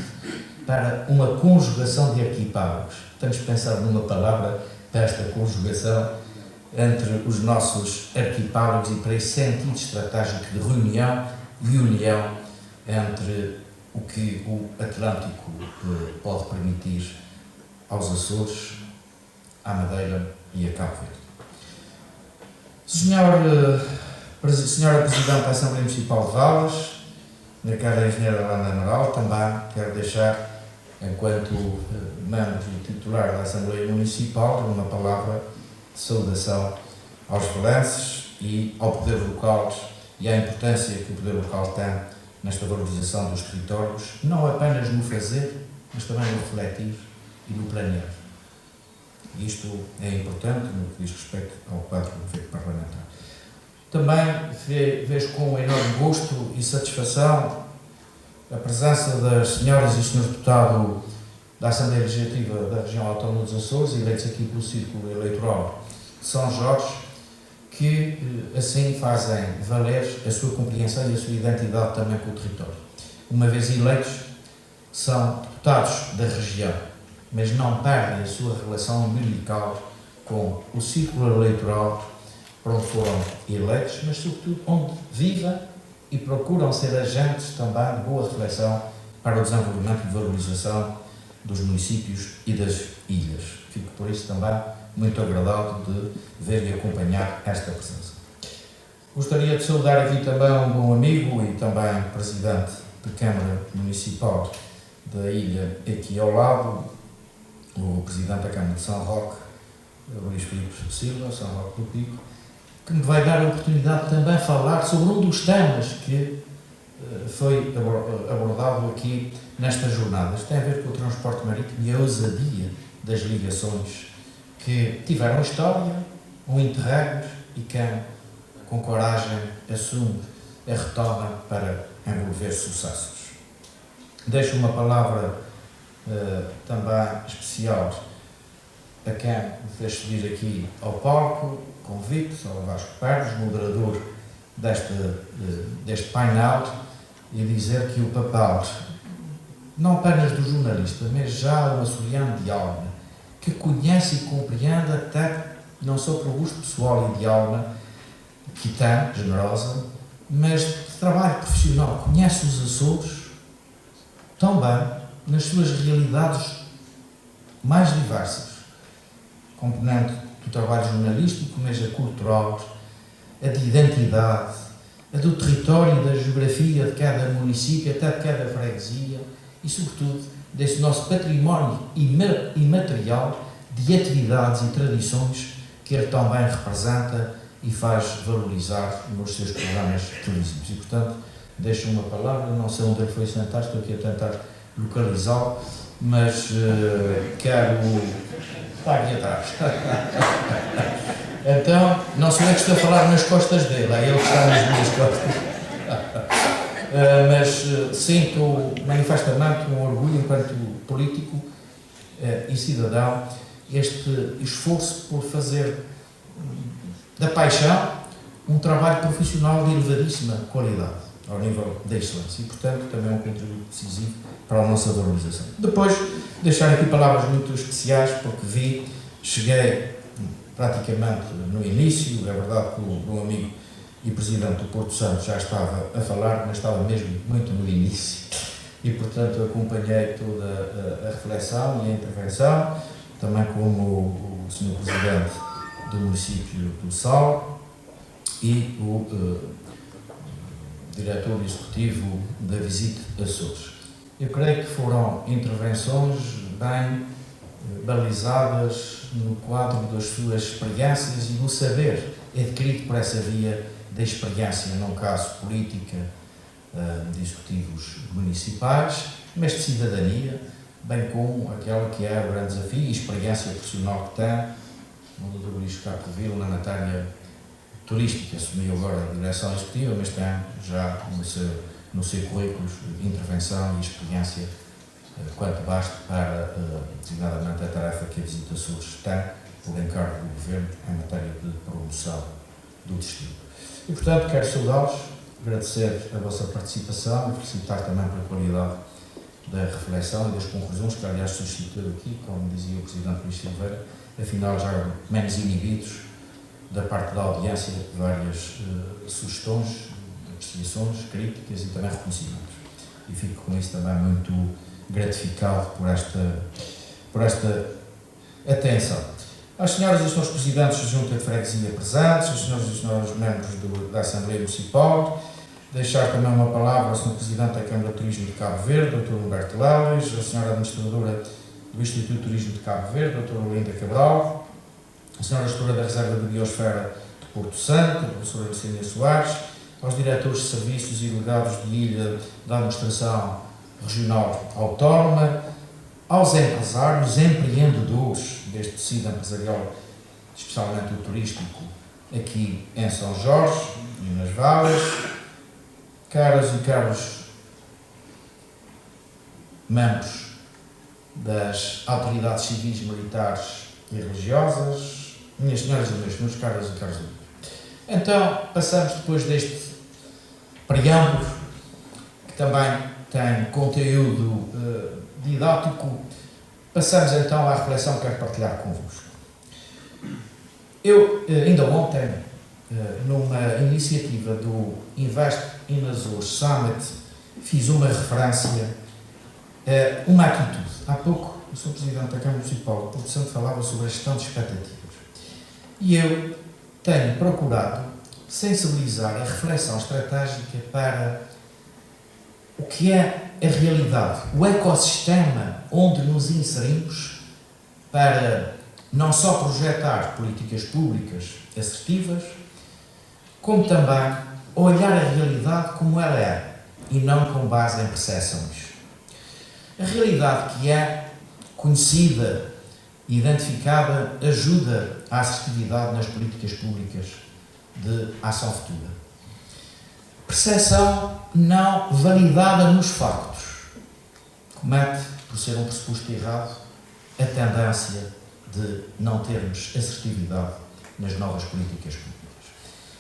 para uma conjugação de arquipélagos. Temos pensado numa palavra para esta conjugação entre os nossos arquipélagos e para esse sentido estratégico de reunião e união entre o que o Atlântico pode permitir aos Açores, à Madeira e a Cabo Verde. Senhora Presidente da Assembleia Municipal de Valas, minha cara Engenheira Helena Amaral, também quero deixar, enquanto membro titular da Assembleia Municipal, uma palavra de saudação aos valenses e ao poder local e à importância que o poder local tem nesta valorização dos territórios, não apenas no fazer, mas também no refletir e no planear. E isto é importante no que diz respeito ao quadro do governo parlamentar. Também vejo com enorme gosto e satisfação a presença das senhoras e senhores deputados da Assembleia Legislativa da Região Autónoma dos Açores, eleitos aqui pelo Círculo Eleitoral de São Jorge, que assim fazem valer a sua compreensão e a sua identidade também com o território. Uma vez eleitos, são deputados da região, mas não perdem a sua relação umbilical com o círculo eleitoral para onde foram eleitos, mas sobretudo onde vivem e procuram ser agentes também de boa reflexão para o desenvolvimento e valorização dos municípios e das ilhas. Fico por isso também muito agradado de ver e acompanhar esta presença. Gostaria de saudar aqui também um bom amigo e também presidente da Câmara Municipal da ilha aqui ao lado, o presidente da Câmara de São Roque, Luís Filipe Silva, São Roque do Pico, que me vai dar a oportunidade de também falar sobre um dos temas que foi abordado aqui nestas jornadas. Tem a ver com o transporte marítimo e a ousadia das ligações que tiveram história, um interregno e quem com coragem assume a retoma para envolver sucessos. Deixo uma palavra também especial a quem me fez subir aqui ao palco, convite ao Vasco Perdes, moderador deste painel, e dizer que o papel, não apenas do jornalista, mas já um açoriano de alma, que conhece e compreende até, não só pelo gosto pessoal e de alma, que tem, generosa, mas de trabalho profissional, conhece os Açores tão bem, nas suas realidades mais diversas, componente do trabalho jornalístico, mas a cultural, a de identidade, a do território e da geografia de cada município, até de cada freguesia e, sobretudo, desse nosso património imaterial de atividades e tradições que ele também representa e faz valorizar nos seus programas televisivos. E, portanto, deixo uma palavra, não sei onde ele foi sentar, estou aqui a tentar localizá-lo, mas quero... Está aqui atrás. Então, não sou eu que estou a falar nas costas dele, é ele que está nas minhas costas. Mas sinto manifestamente um orgulho enquanto político e cidadão, este esforço por fazer da paixão um trabalho profissional de elevadíssima qualidade, ao nível da excelência, e, portanto, também um contributo decisivo para a nossa valorização. Depois, deixar aqui palavras muito especiais, porque cheguei praticamente no início, é verdade que o meu amigo e presidente do Porto Santo já estava a falar, mas estava mesmo muito no início, e, portanto, acompanhei toda a reflexão e a intervenção, também como o Sr. Presidente do município do Sal e o diretor executivo da Visite Açores. Eu creio que foram intervenções bem balizadas no quadro das suas experiências e do saber adquirido por essa via da experiência, num caso política, de executivos municipais, mas de cidadania, bem como aquela que é o grande desafio e experiência profissional que tem o Dr. Luís Capdeville na matéria turística. Assumiu agora a direção executiva, mas tem já no seu currículo de intervenção e experiência quanto basta para, designadamente, a tarefa que a Visite Açores tem por encargo do Governo em matéria de promoção do destino. E, portanto, quero saudá-los, agradecer a vossa participação e felicitar também pela qualidade da reflexão e das conclusões que, aliás, suscitou aqui, como dizia o Presidente Luís Silveira, afinal já menos inibidos da parte da audiência de várias sugestões, apreciações, críticas e também reconhecimentos. E fico com isso também muito gratificado por esta atenção. Às senhoras e senhores presidentes da Junta de Freguesia presentes, às senhoras e senhores membros da Assembleia Municipal, deixar também uma palavra ao Sr. Presidente da Câmara de Turismo de Cabo Verde, Dr. Humberto Leles, à Sra. Administradora do Instituto de Turismo de Cabo Verde, Dr. Olinda Cabral, a Sra. Gestora da Reserva de Biosfera de Porto Santo, a Professora Lucília Soares, aos diretores de serviços e delegados de ilha da Administração Regional Autónoma, aos empresários, empreendedores deste tecido empresarial, especialmente o turístico, aqui em São Jorge e nas Valas, caras e caros membros das autoridades civis, militares e religiosas, minhas senhoras e meus senhores, caras e caros amigos. Então, passamos depois deste preâmbulo, que também tem conteúdo didático, passamos então à reflexão que quero partilhar convosco. Eu, ainda ontem, numa iniciativa do Invest in Açores Summit, fiz uma referência a uma atitude. Há pouco, o Sr. Presidente da Câmara Municipal de Porto Santo falava sobre a gestão de expectativas. E eu tenho procurado sensibilizar a reflexão estratégica para o que é a realidade, o ecossistema onde nos inserimos para não só projetar políticas públicas assertivas, como também olhar a realidade como ela é e não com base em percepções. A realidade que é conhecida e identificada ajuda à assertividade nas políticas públicas de ação futura. Percepção não validada nos factos comete, por ser um pressuposto errado, a tendência de não termos assertividade nas novas políticas públicas.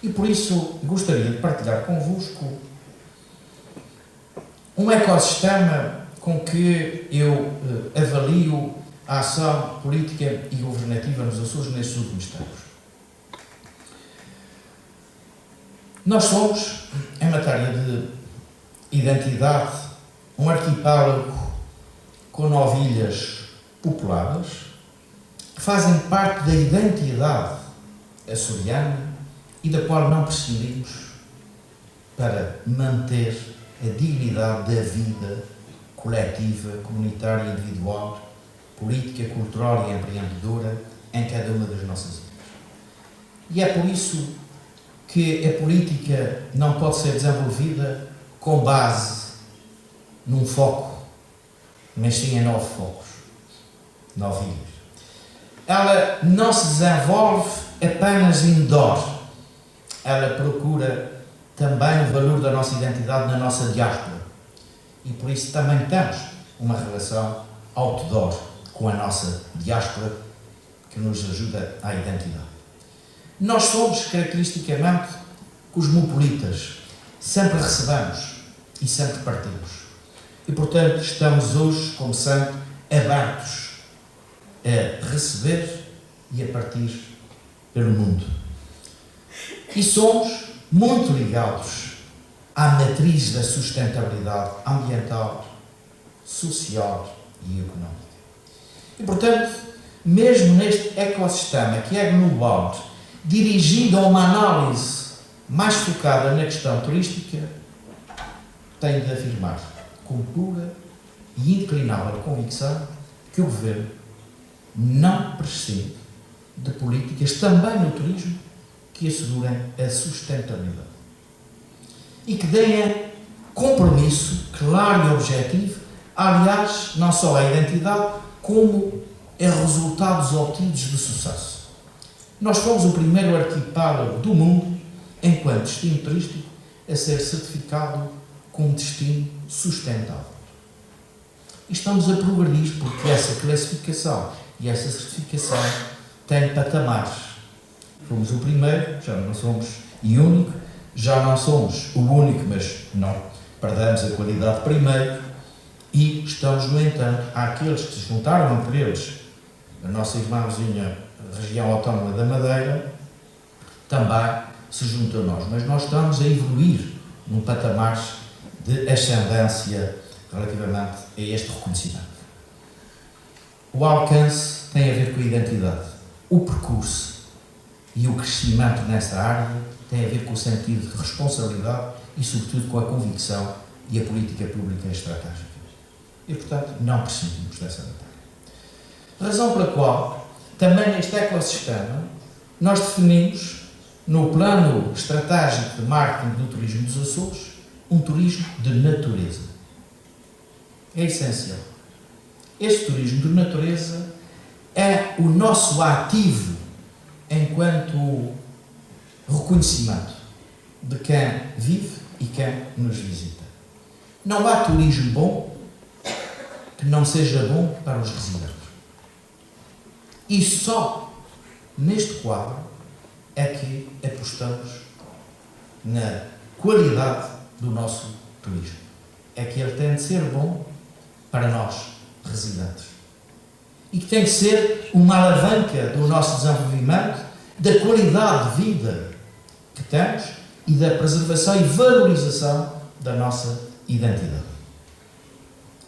E por isso gostaria de partilhar convosco um ecossistema com que eu avalio a ação política e governativa nos Açores nestes últimos tempos. Nós somos, em matéria de identidade, um arquipélago com 9 ilhas populadas que fazem parte da identidade açoriana e da qual não prescindimos para manter a dignidade da vida coletiva, comunitária e individual, política, cultural e empreendedora em cada uma das nossas ilhas. E é por isso que a política não pode ser desenvolvida com base num foco, mas sim em 9 focos, 9 ilhas. Ela não se desenvolve apenas indoor, ela procura também o valor da nossa identidade na nossa diáspora e por isso também temos uma relação outdoor com a nossa diáspora que nos ajuda à identidade. Nós somos, caracteristicamente, cosmopolitas. Sempre recebemos e sempre partimos. E, portanto, estamos hoje, como sempre, abertos a receber e a partir pelo mundo. E somos muito ligados à matriz da sustentabilidade ambiental, social e económica. E, portanto, mesmo neste ecossistema que é global, dirigido a uma análise mais focada na questão turística, tenho de afirmar com pura e inclinável convicção que o Governo não prescinde de políticas também no turismo que assegurem a sustentabilidade e que deem compromisso claro e objetivo, aliás, não só à identidade, como a resultados obtidos de sucesso. Nós fomos o primeiro arquipélago do mundo, enquanto destino turístico, a ser certificado como destino sustentável. E estamos a progredir porque essa classificação e essa certificação têm patamares. Fomos o primeiro, já não somos e único, já não somos o único, mas não perdemos a qualidade primeiro e estamos, no entanto, àqueles que se juntaram entre eles, a nossa irmãzinha região autónoma da Madeira, também se junta a nós, mas nós estamos a evoluir num patamar de ascendência relativamente a este reconhecimento. O alcance tem a ver com a identidade, o percurso e o crescimento nessa área tem a ver com o sentido de responsabilidade e, sobretudo, com a convicção e a política pública estratégica. E, portanto, não prescindimos dessa batalha. Razão pela qual, também neste ecossistema, nós definimos, no plano estratégico de marketing do turismo dos Açores, um turismo de natureza. É essencial. Este turismo de natureza é o nosso ativo enquanto reconhecimento de quem vive e quem nos visita. Não há turismo bom que não seja bom para os residentes. E só neste quadro é que apostamos na qualidade do nosso turismo. É que ele tem de ser bom para nós, residentes. E que tem de ser uma alavanca do nosso desenvolvimento, da qualidade de vida que temos e da preservação e valorização da nossa identidade.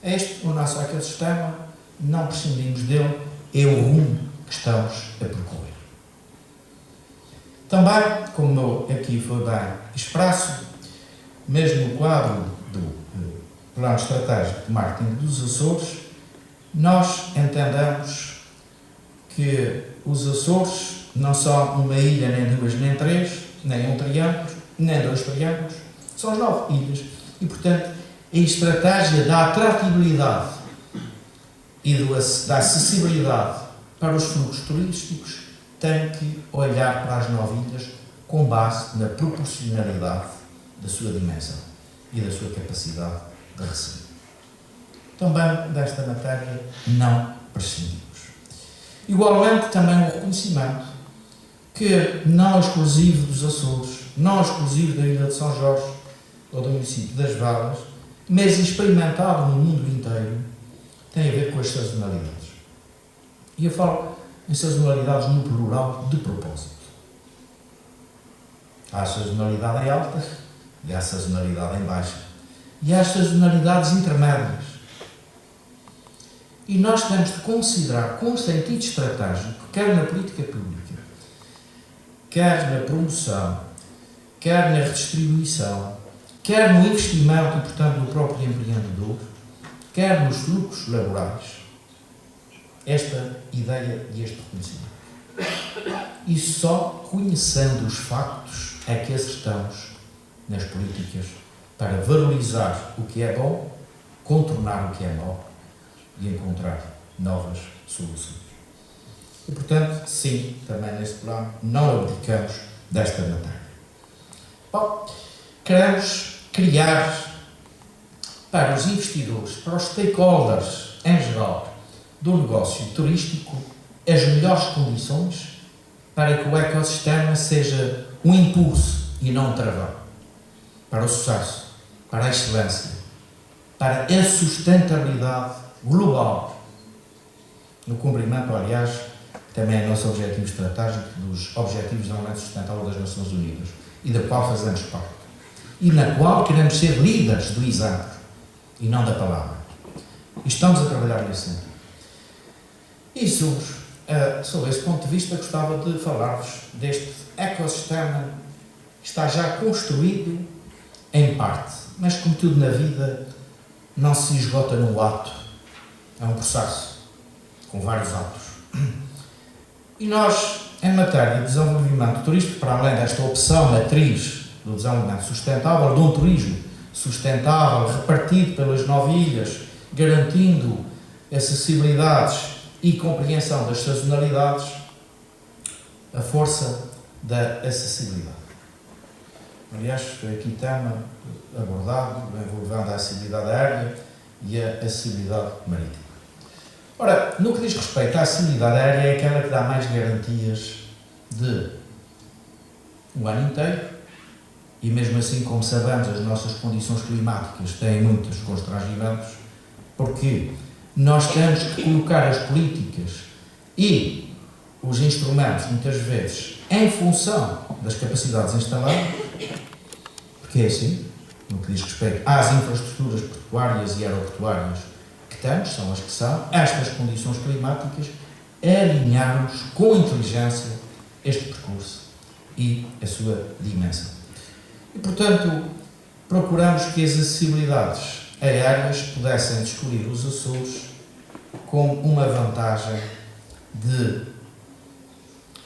Este, o nosso ecossistema, não prescindimos dele, é o rumo que estamos a percorrer. Também, como aqui foi bem expresso, mesmo no quadro do Plano Estratégico de Marketing dos Açores, nós entendemos que os Açores não são uma ilha, nem duas, nem três, nem um triângulo, nem dois triângulos, são 9 ilhas. E, portanto, a estratégia da atratividade e da acessibilidade para os fluxos turísticos tem que olhar para as 9 ilhas com base na proporcionalidade da sua dimensão e da sua capacidade de receber. Também desta matéria não prescindimos. Igualmente também o reconhecimento que não exclusivo dos Açores, não exclusivo da Ilha de São Jorge ou do município das Valas, mas experimentado no mundo inteiro, tem a ver com as sazonalidades. E eu falo em sazonalidades no plural de propósito. Há a sazonalidade em alta e há a sazonalidade em baixa. E há as sazonalidades intermédias. E nós temos de considerar com sentido estratégico, quer na política pública, quer na promoção, quer na redistribuição, quer no investimento e, portanto, no próprio empreendedor, quer nos fluxos laborais, esta ideia e este reconhecimento. E só conhecendo os factos é que acertamos nas políticas para valorizar o que é bom, contornar o que é mau e encontrar novas soluções. E, portanto, sim, também nesse plano, não abdicamos desta matéria. Bom, queremos criar para os investidores, para os stakeholders em geral do negócio turístico, as melhores condições para que o ecossistema seja um impulso e não um travão para o sucesso, para a excelência, para a sustentabilidade global, no cumprimento, aliás, também é nosso objetivo estratégico dos Objetivos de Desenvolvimento Sustentável das Nações Unidas e da qual fazemos parte e na qual queremos ser líderes do exemplo e não da palavra. E estamos a trabalhar nesse sentido. E sob esse ponto de vista, gostava de falar-vos deste ecossistema que está já construído em parte, mas como tudo na vida, não se esgota num ato, é um processo com vários atos. E nós, em matéria de desenvolvimento turístico, para além desta opção matriz do desenvolvimento sustentável, de um turismo sustentável, repartido pelas 9 ilhas, garantindo acessibilidades e compreensão das sazonalidades, a força da acessibilidade. Aliás, foi aqui tema abordado, envolvendo a acessibilidade aérea e a acessibilidade marítima. Ora, no que diz respeito à acessibilidade aérea, é aquela que dá mais garantias de um ano inteiro, e mesmo assim, como sabemos, as nossas condições climáticas têm muitos constrangimentos, porque nós temos que colocar as políticas e os instrumentos, muitas vezes, em função das capacidades instaladas, porque é assim, no que diz respeito às infraestruturas portuárias e aeroportuárias que temos, são as que são, estas condições climáticas, alinharmos com inteligência este percurso e a sua dimensão. E, portanto, procuramos que as acessibilidades aéreas pudessem descobrir os Açores com uma vantagem de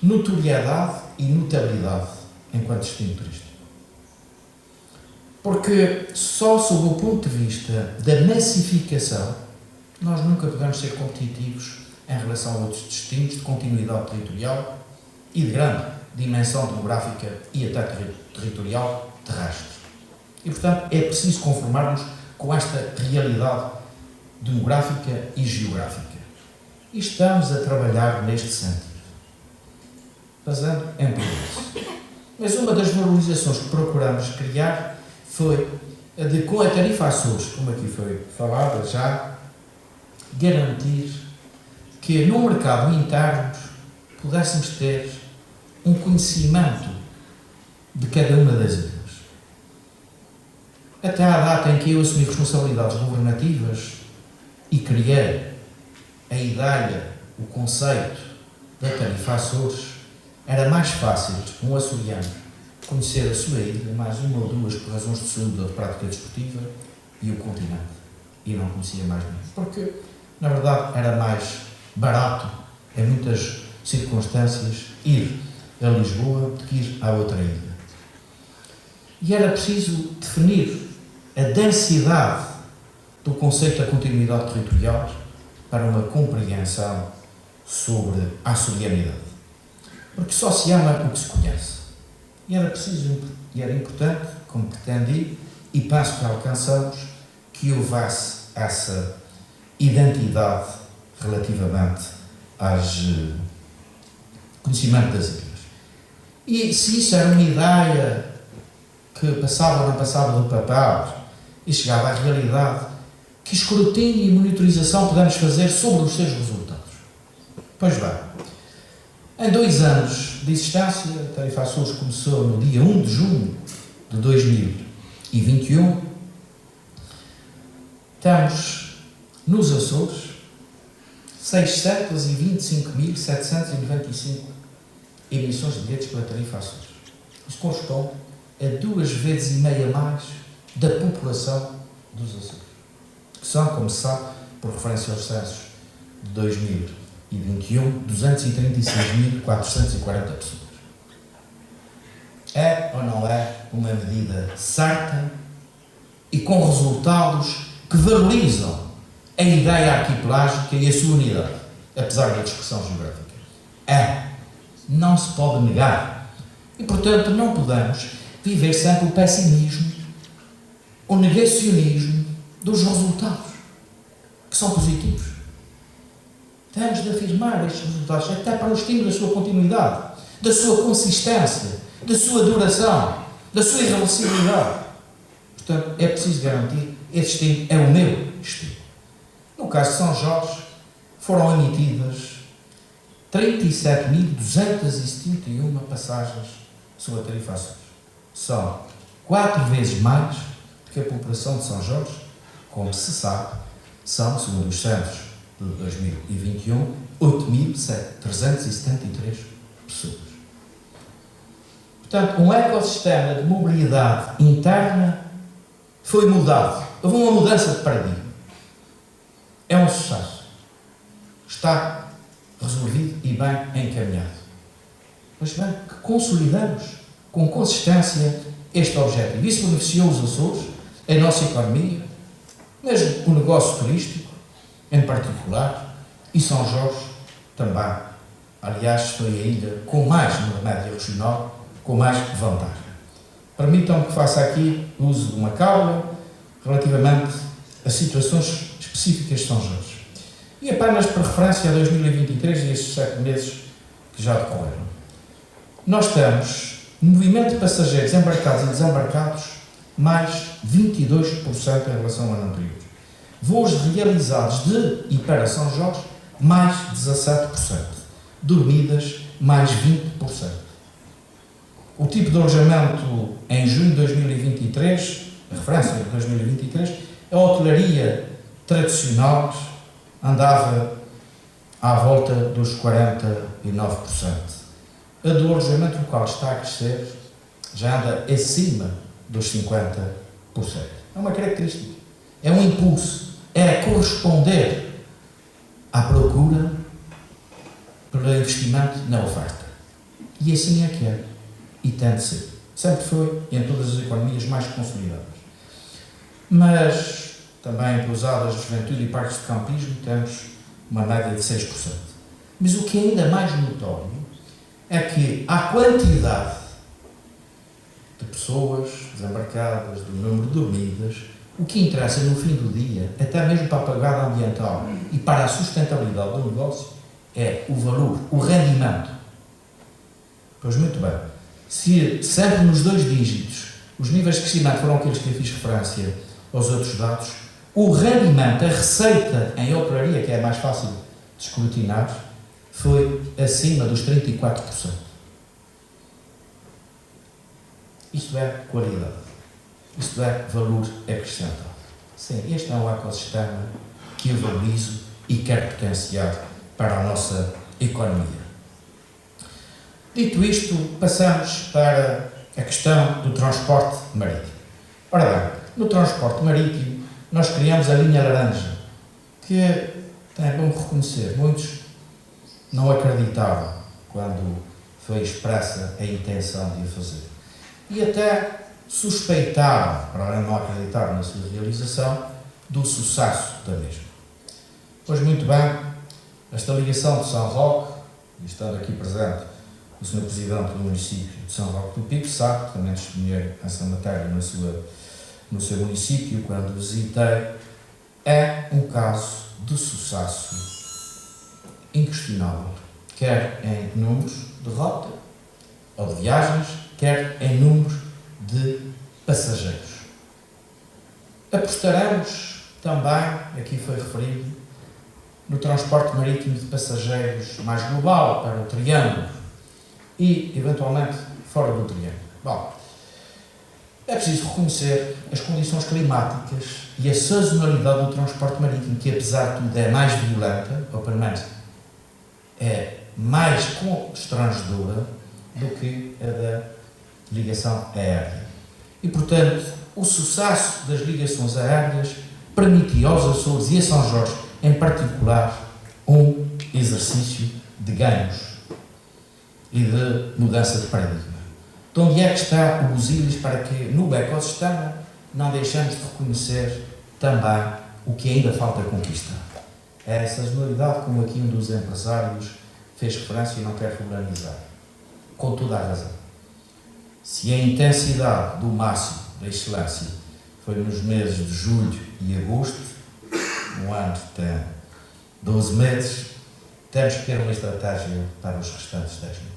notoriedade e notabilidade enquanto destino turístico. Porque só sob o ponto de vista da massificação nós nunca podemos ser competitivos em relação a outros destinos de continuidade territorial e de grande dimensão demográfica e até territorial terrestre. E, portanto, é preciso conformarmos com esta realidade demográfica e geográfica. E estamos a trabalhar neste sentido, fazendo em progresso. Mas uma das valorizações que procuramos criar foi a de, com a tarifa Açores, como aqui foi falado já, garantir que no mercado interno pudéssemos ter um conhecimento de cada uma das ilhas. Até à data em que eu assumi responsabilidades governativas e criei a ideia, o conceito da tarifa Açores, era mais fácil um açoriano conhecer a sua ilha, mais uma ou duas por razões de saúde ou de prática desportiva, e o continente. E não conhecia mais nenhum. Porque, na verdade, era mais barato, em muitas circunstâncias, ir a Lisboa do que ir à outra ilha. E era preciso definir a densidade do conceito da continuidade territorial para uma compreensão sobre a açorianidade. Porque só se ama o que se conhece. E era preciso, e era importante, como pretendi, e penso que alcançamos, que houvesse essa identidade relativamente ao conhecimento das ilhas. E se isso era uma ideia que passava ou não passava do papel e chegava à realidade, que escrutínio e monitorização podemos fazer sobre os seus resultados? Pois bem, em 2 anos de existência, a Tarifa Açores começou no dia 1 de junho de 2021. Temos nos Açores 625.795 emissões de bilhetes pela Tarifa Açores. Isso corresponde a 2,5 vezes mais da população dos Açores, que são, como se sabe, por referência aos censos de 2021, 236.440 pessoas. É ou não é uma medida certa e com resultados que valorizam a ideia arquipelágica e a sua unidade, apesar da dispersão geográfica? É. Não se pode negar. E, portanto, não podemos viver sempre o pessimismo, o negacionismo dos resultados, que são positivos. Temos de afirmar estes resultados, até para o estímulo da sua continuidade, da sua consistência, da sua duração, da sua irreversibilidade. Portanto, é preciso garantir esse estímulo, é o meu estímulo. No caso de São Jorge, foram emitidas 37.271 passagens sobre a Tarifa Açores. São 4 vezes mais do que a população de São Jorge, como se sabe, são, segundo os censos de 2021, 8.373 pessoas. Portanto, um ecossistema de mobilidade interna foi mudado. Houve uma mudança de paradigma. É um sucesso. Está resolvido e bem encaminhado. Mas bem, que consolidamos com consistência este objetivo. Isso beneficiou os Açores, a nossa economia, mesmo o negócio turístico, em particular, e São Jorge também. Aliás, foi a ilha com mais, na média regional, com mais vantagem. Permitam-me que faça aqui uso de uma cábula relativamente a situações específicas de São Jorge. E apenas por referência a 2023 e estes 7 meses que já decorreram. Nós temos movimento de passageiros embarcados e desembarcados mais 22% em relação ao ano anterior. Voos realizados de e para São Jorge, mais 17%. Dormidas, mais 20%. O tipo de alojamento em junho de 2023, a referência de 2023, a hotelaria tradicional andava à volta dos 49%. A do alojamento local está a crescer, já anda acima dos 50%. É uma característica, é um impulso, é corresponder à procura pelo investimento na oferta. E assim é que é, e tem de ser. Sempre foi em todas as economias mais consolidadas. Mas também cruzadas de juventude e parques de campismo, temos uma média de 6%. Mas o que é ainda mais notório é que a quantidade de pessoas desembarcadas, do número de dormidas, o que interessa no fim do dia, até mesmo para a pegada ambiental e para a sustentabilidade do negócio, é o valor, o rendimento. Pois muito bem, se sempre nos 2 dígitos os níveis de crescimento foram aqueles que eu fiz referência aos outros dados, o rendimento, a receita em hotelaria, que é mais fácil de escrutinar, foi acima dos 34%. Isto é qualidade. Isto é valor acrescentado. Sim, este é um ecossistema que eu valorizo e quero potenciar para a nossa economia. Dito isto, passamos para a questão do transporte marítimo. Ora bem, no transporte marítimo nós criamos a linha laranja, que é bom reconhecer, muitos não acreditavam quando foi expressa a intenção de a fazer. E até suspeitavam, para além de não acreditar na sua realização, do sucesso da mesma. Pois muito bem, esta ligação de São Roque, e estando aqui presente o Sr. Presidente do município de São Roque do Pico, sabe que também testemunhei essa matéria no seu município, quando visitei, é um caso de sucesso inquestionável, quer em números de rota ou de viagens, quer em números de passageiros. Apostaremos também, aqui foi referido, no transporte marítimo de passageiros mais global, para o Triângulo e, eventualmente, fora do Triângulo. Bom, é preciso reconhecer as condições climáticas e a sazonalidade do transporte marítimo, que, apesar de tudo, é mais violenta, ou pelo menos é mais constrangedora do que a da ligação aérea. E, portanto, o sucesso das ligações aéreas permitiu aos Açores e a São Jorge, em particular, um exercício de ganhos e de mudança de paradigma. De onde é que está o Busilis para que, no ecossistema, não deixemos de reconhecer também o que ainda falta conquistar? É essa sazonalidade, como aqui um dos empresários fez referência e não quer regularizar. Com toda a razão. Se a intensidade do máximo da excelência foi nos meses de julho e agosto, um ano que tem 12 meses, temos que ter uma estratégia para os restantes 10 meses.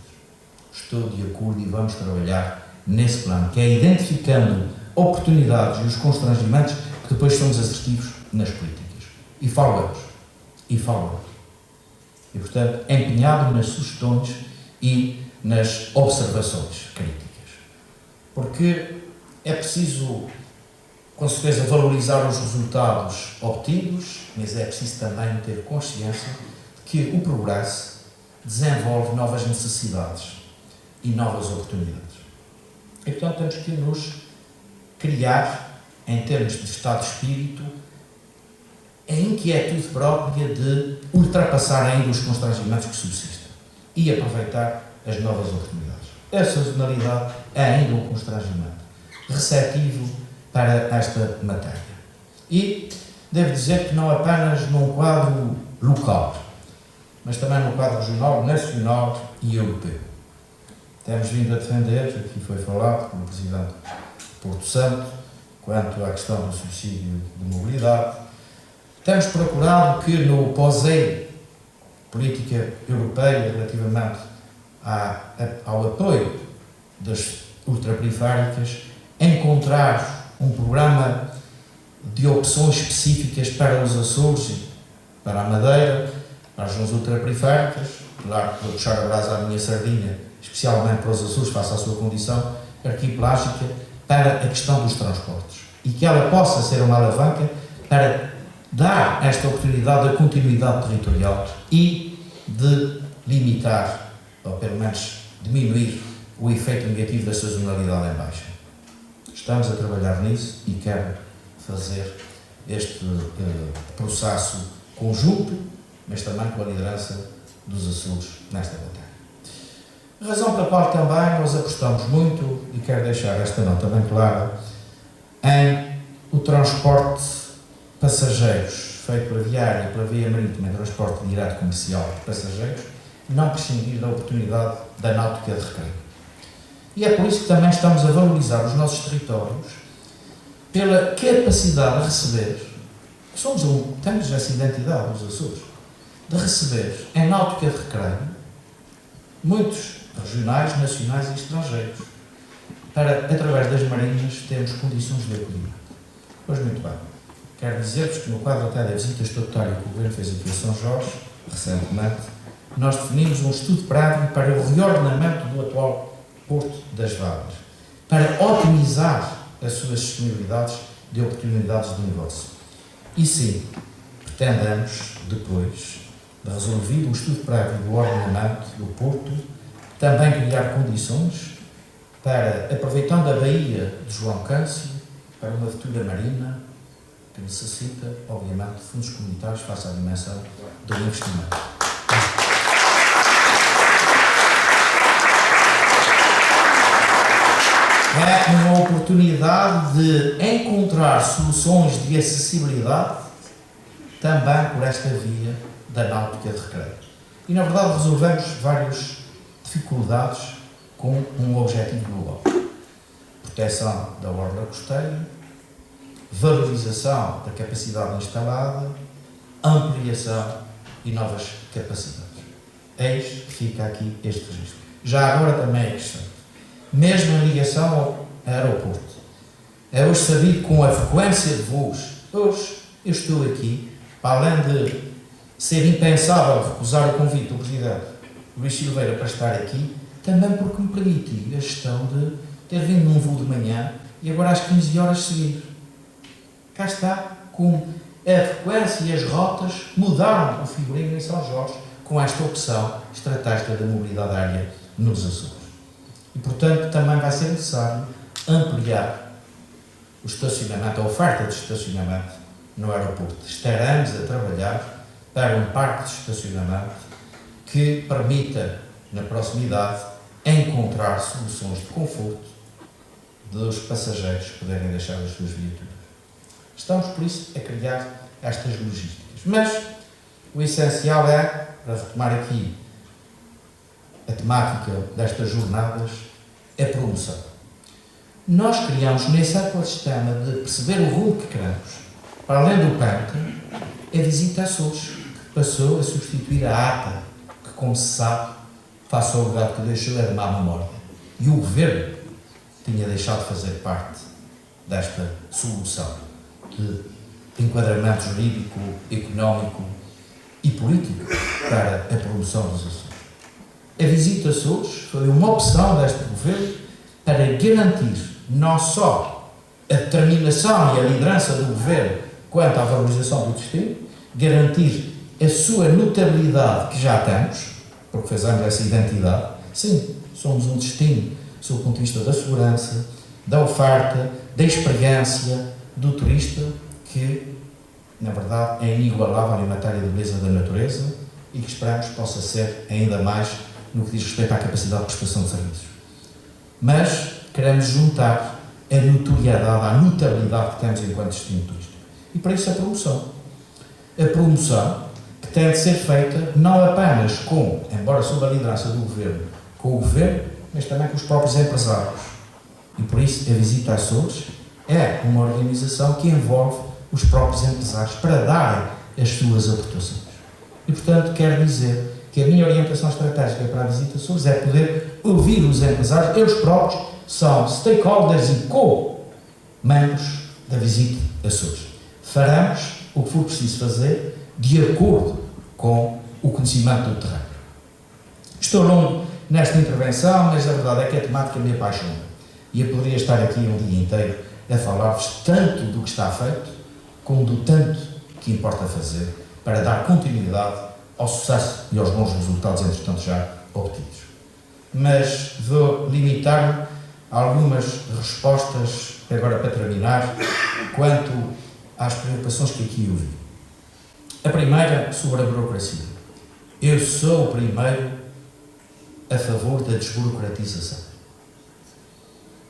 Estou de acordo e vamos trabalhar nesse plano, que é identificando oportunidades e os constrangimentos que depois somos assertivos nas políticas. E falamos. E, portanto, empenhado nas sugestões e nas observações críticas. Porque é preciso, com certeza, valorizar os resultados obtidos, mas é preciso também ter consciência de que o progresso desenvolve novas necessidades e novas oportunidades. E, portanto, temos que nos criar, em termos de estado de espírito, a inquietude própria de ultrapassar ainda os constrangimentos que subsistem e aproveitar as novas oportunidades. A sazonalidade é ainda um constrangimento receptivo para esta matéria. E devo dizer que não apenas num quadro local, mas também num quadro regional, nacional e europeu. Temos vindo a defender, aqui foi falado pelo Presidente Porto Santo, quanto à questão do subsídio de mobilidade. Temos procurado que no POSEI, política europeia relativamente ao apoio das ultraperiféricas, encontrar um programa de opções específicas para os Açores, para a Madeira, para as zonas ultraperiféricas. Claro, vou puxar a brasa à minha sardinha, especialmente para os Açores, face à sua condição arquipelágica, para a questão dos transportes. E que ela possa ser uma alavanca para dar esta oportunidade de continuidade territorial e de limitar, ou pelo menos diminuir, o efeito negativo da sazonalidade em baixa. Estamos a trabalhar nisso e quero fazer este processo conjunto, mas também com a liderança dos Açores nesta matéria. A razão pela qual também nós apostamos muito, e quero deixar esta nota bem clara, em o transporte passageiros feito pela viária e pela via marítima em transporte direto comercial de passageiros, não prescindir da oportunidade da náutica de recreio. E é por isso que também estamos a valorizar os nossos territórios pela capacidade de receber, temos essa identidade, os Açores, de receber em náutica de recreio muitos regionais, nacionais e estrangeiros, para, através das marinhas, termos condições de acolhimento. Pois muito bem, quero dizer-vos que no quadro até da visita estatutária que o Governo fez aqui a São Jorge, recentemente, nós definimos um estudo prévio para o reordenamento do atual Porto das Vagas, para otimizar as suas disponibilidades de oportunidades de negócio. E sim, pretendemos, depois de resolvido o estudo prévio do ordenamento do Porto, também criar condições para, aproveitando a Baía de João Câncio, para uma aventura marina que necessita, obviamente, de fundos comunitários face à dimensão do investimento. É uma oportunidade de encontrar soluções de acessibilidade também por esta via da náutica de recreio. E, na verdade, resolvemos várias dificuldades com um objetivo global. Proteção da orla costeira, valorização da capacidade instalada, ampliação e novas capacidades. Eis que fica aqui este registro. Já agora também é questão. Mesmo em ligação ao aeroporto, é hoje sabido com a frequência de voos. Hoje eu estou aqui, para além de ser impensável recusar o convite do Presidente Luís Silveira para estar aqui, também porque me permitiu a gestão de ter vindo num voo de manhã e agora às 15 horas seguir. Cá está, com a frequência e as rotas mudaram o figurino em São Jorge com esta opção estratégica da mobilidade aérea nos Açores. E, portanto, também vai ser necessário ampliar o estacionamento, a oferta de estacionamento no aeroporto. Estaremos a trabalhar para um parque de estacionamento que permita, na proximidade, encontrar soluções de conforto dos passageiros poderem deixar as suas viaturas. Estamos, por isso, a criar estas logísticas. Mas o essencial é, para retomar aqui a temática destas jornadas, é a promoção. Nós criamos nesse ecossistema de perceber o rumo que queremos, para além do PANTA, a visita a Açores, que passou a substituir a ATA, que, como se sabe, face ao legado que deixou, é de má memória. E o Governo tinha deixado de fazer parte desta solução de enquadramento jurídico, económico e político para a promoção dos Açores. A visita a Açores foi uma opção deste Governo para garantir não só a determinação e a liderança do Governo quanto à valorização do destino, garantir a sua notabilidade que já temos, porque fazemos essa identidade. Sim, somos um destino, sob o ponto de vista da segurança, da oferta, da experiência do turista, que, na verdade, é inigualável em matéria de beleza da natureza e que esperamos possa ser ainda mais no que diz respeito à capacidade de prestação de serviços. Mas queremos juntar a notoriedade, a notabilidade que temos enquanto destino turístico. E para isso a promoção. A promoção que tem de ser feita não apenas com, embora sob a liderança do Governo, com o Governo, mas também com os próprios empresários. E por isso a Visita a Açores é uma organização que envolve os próprios empresários para darem as suas aportações. E, portanto, quero dizer que a minha orientação estratégica para a Visita a Açores é poder ouvir os empresários. Eles próprios são stakeholders e co-membros da Visita a Açores. Faremos o que for preciso fazer de acordo com o conhecimento do terreno. Estou longo nesta intervenção, mas a verdade é que a temática me apaixona. E eu poderia estar aqui um dia inteiro a falar-vos tanto do que está feito, como do tanto que importa fazer para dar continuidade ao sucesso e aos bons resultados, entretanto, já obtidos. Mas vou limitar-me a algumas respostas, agora para terminar, quanto às preocupações que aqui ouvi. A primeira, sobre a burocracia. Eu sou o primeiro a favor da desburocratização.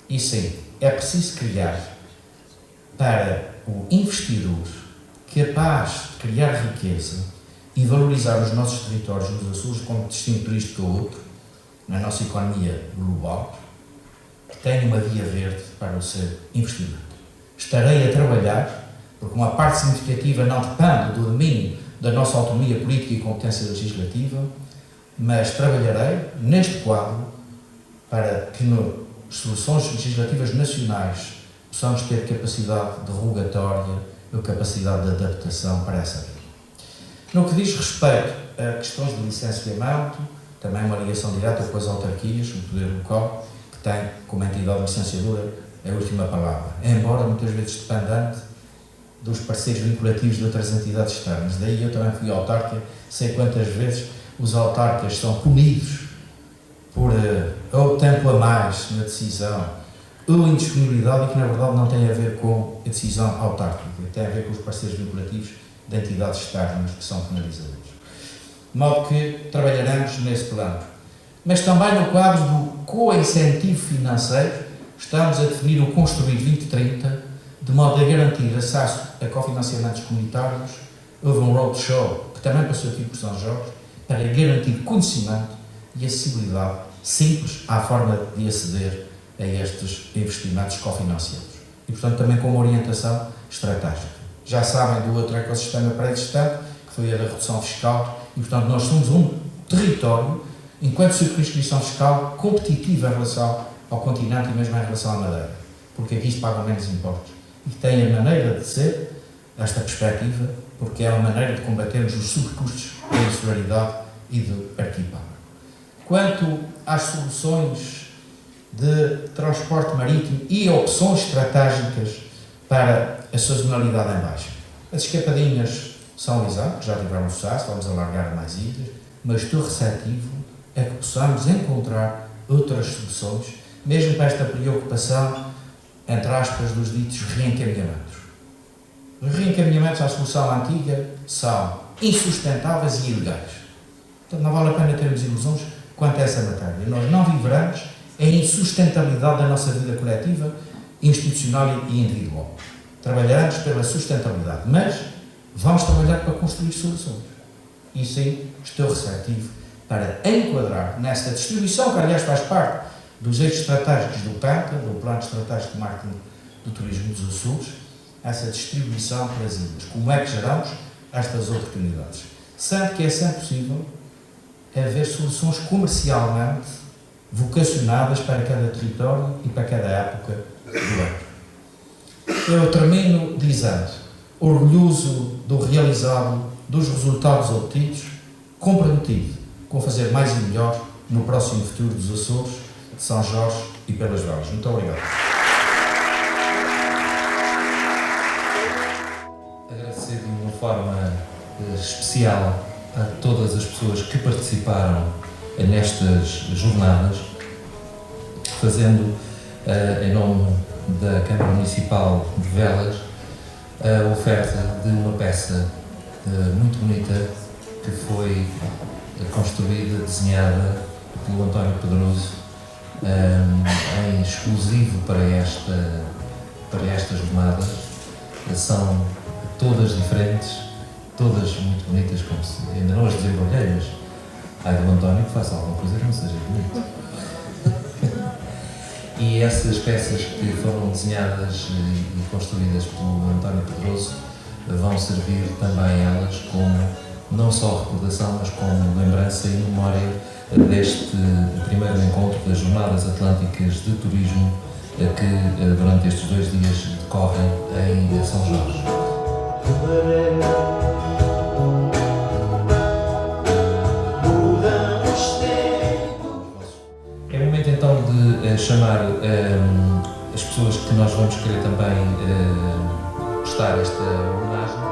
E sim, é preciso criar para o investidor capaz de criar riqueza e valorizar os nossos territórios nos Açores como destino turístico ou outro, na nossa economia global, que tenha uma via verde para o seu investimento. Estarei a trabalhar, porque uma parte significativa não depende do domínio da nossa autonomia política e competência legislativa, mas trabalharei neste quadro para que nas soluções legislativas nacionais possamos ter capacidade derrogatória ou capacidade de adaptação para essa área. No que diz respeito a questões de licenciamento, também uma ligação direta com as autarquias, o poder local, que tem como entidade licenciadora a última palavra, embora muitas vezes dependente dos parceiros vinculativos de outras entidades externas. Daí eu também fui autarca, sei quantas vezes os autarcas são punidos por ou tempo a mais na decisão ou indisponibilidade, e que na verdade não tem a ver com a decisão autárquica, tem a ver com os parceiros vinculativos de entidades externas que são penalizadores. De modo que trabalharemos nesse plano. Mas também no quadro do co-incentivo financeiro, estamos a definir o Construir 2030, de modo a garantir acesso a cofinanciamentos comunitários. Houve um roadshow que também passou aqui por São Jorge, para garantir conhecimento e acessibilidade simples à forma de aceder a estes investimentos cofinanciados. E, portanto, também com uma orientação estratégica. Já sabem do outro ecossistema pré-existente, que foi a da redução fiscal, e, portanto, nós somos um território, enquanto circunscrição fiscal, competitiva em relação ao continente e mesmo em relação à Madeira, porque aqui se pagam menos impostos. E tem a maneira de ser esta perspectiva, porque é uma maneira de combatermos os subcustos da insularidade e do arquipélago. Quanto às soluções de transporte marítimo e opções estratégicas para a sazonalidade em baixa, as escapadinhas são exemplos, já tiveram sucesso, vamos alargar a mais ilhas, mas estou receptivo a que possamos encontrar outras soluções, mesmo para esta preocupação, entre aspas, dos ditos reencaminhamentos. Os reencaminhamentos à solução antiga são insustentáveis e ilegais. Portanto, não vale a pena termos ilusões quanto a essa matéria. Nós não viveremos a insustentabilidade da nossa vida coletiva, institucional e individual. Trabalharemos pela sustentabilidade, mas vamos trabalhar para construir soluções. E sim, estou receptivo para enquadrar nesta distribuição, que aliás faz parte dos eixos estratégicos do PENTA, do Plano Estratégico de Marketing do Turismo dos Açores, essa distribuição para as ilhas. Como é que geramos estas oportunidades? Sendo que é sempre possível haver soluções comercialmente vocacionadas para cada território e para cada época do ano. Eu termino dizendo, orgulhoso do realizado, dos resultados obtidos, comprometido com fazer mais e melhor no próximo futuro dos Açores, de São Jorge e pelas Velas. Muito obrigado. Agradecer de uma forma especial a todas as pessoas que participaram nestas jornadas, fazendo em nome da Câmara Municipal de Velas a oferta de uma peça muito bonita que foi construída, desenhada pelo António Pedroso em exclusivo para esta jornada. São todas diferentes, todas muito bonitas, como se ainda não as desembrulhei, mas ai do António que faça alguma coisa que não seja bonito. E essas peças que foram desenhadas e construídas pelo António Pedroso vão servir também elas como não só recordação, mas como lembrança e memória deste primeiro encontro das Jornadas Atlânticas de Turismo que durante estes 2 dias decorrem em São Jorge. É momento então de chamar as pessoas que nós vamos querer também prestar esta homenagem.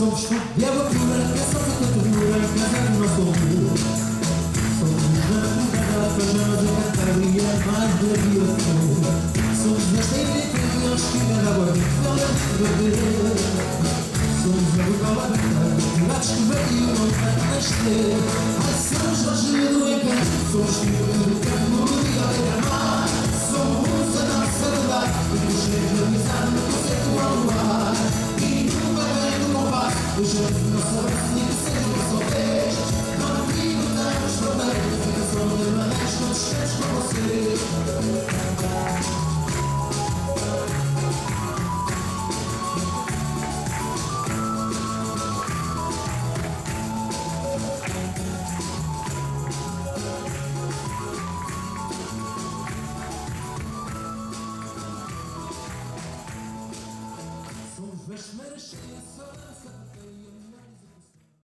somos tudo de água pura, que é só muita ternura em casa do nosso amor. Somos da madrugada, fazemos a cantar e é mais da vida flor. Somos desta inventiva, os que na água vela de beber. Somos a vogal a cantar, tirados que veio não vai nascer. Ai, São Jorge do Encanto, somos filhos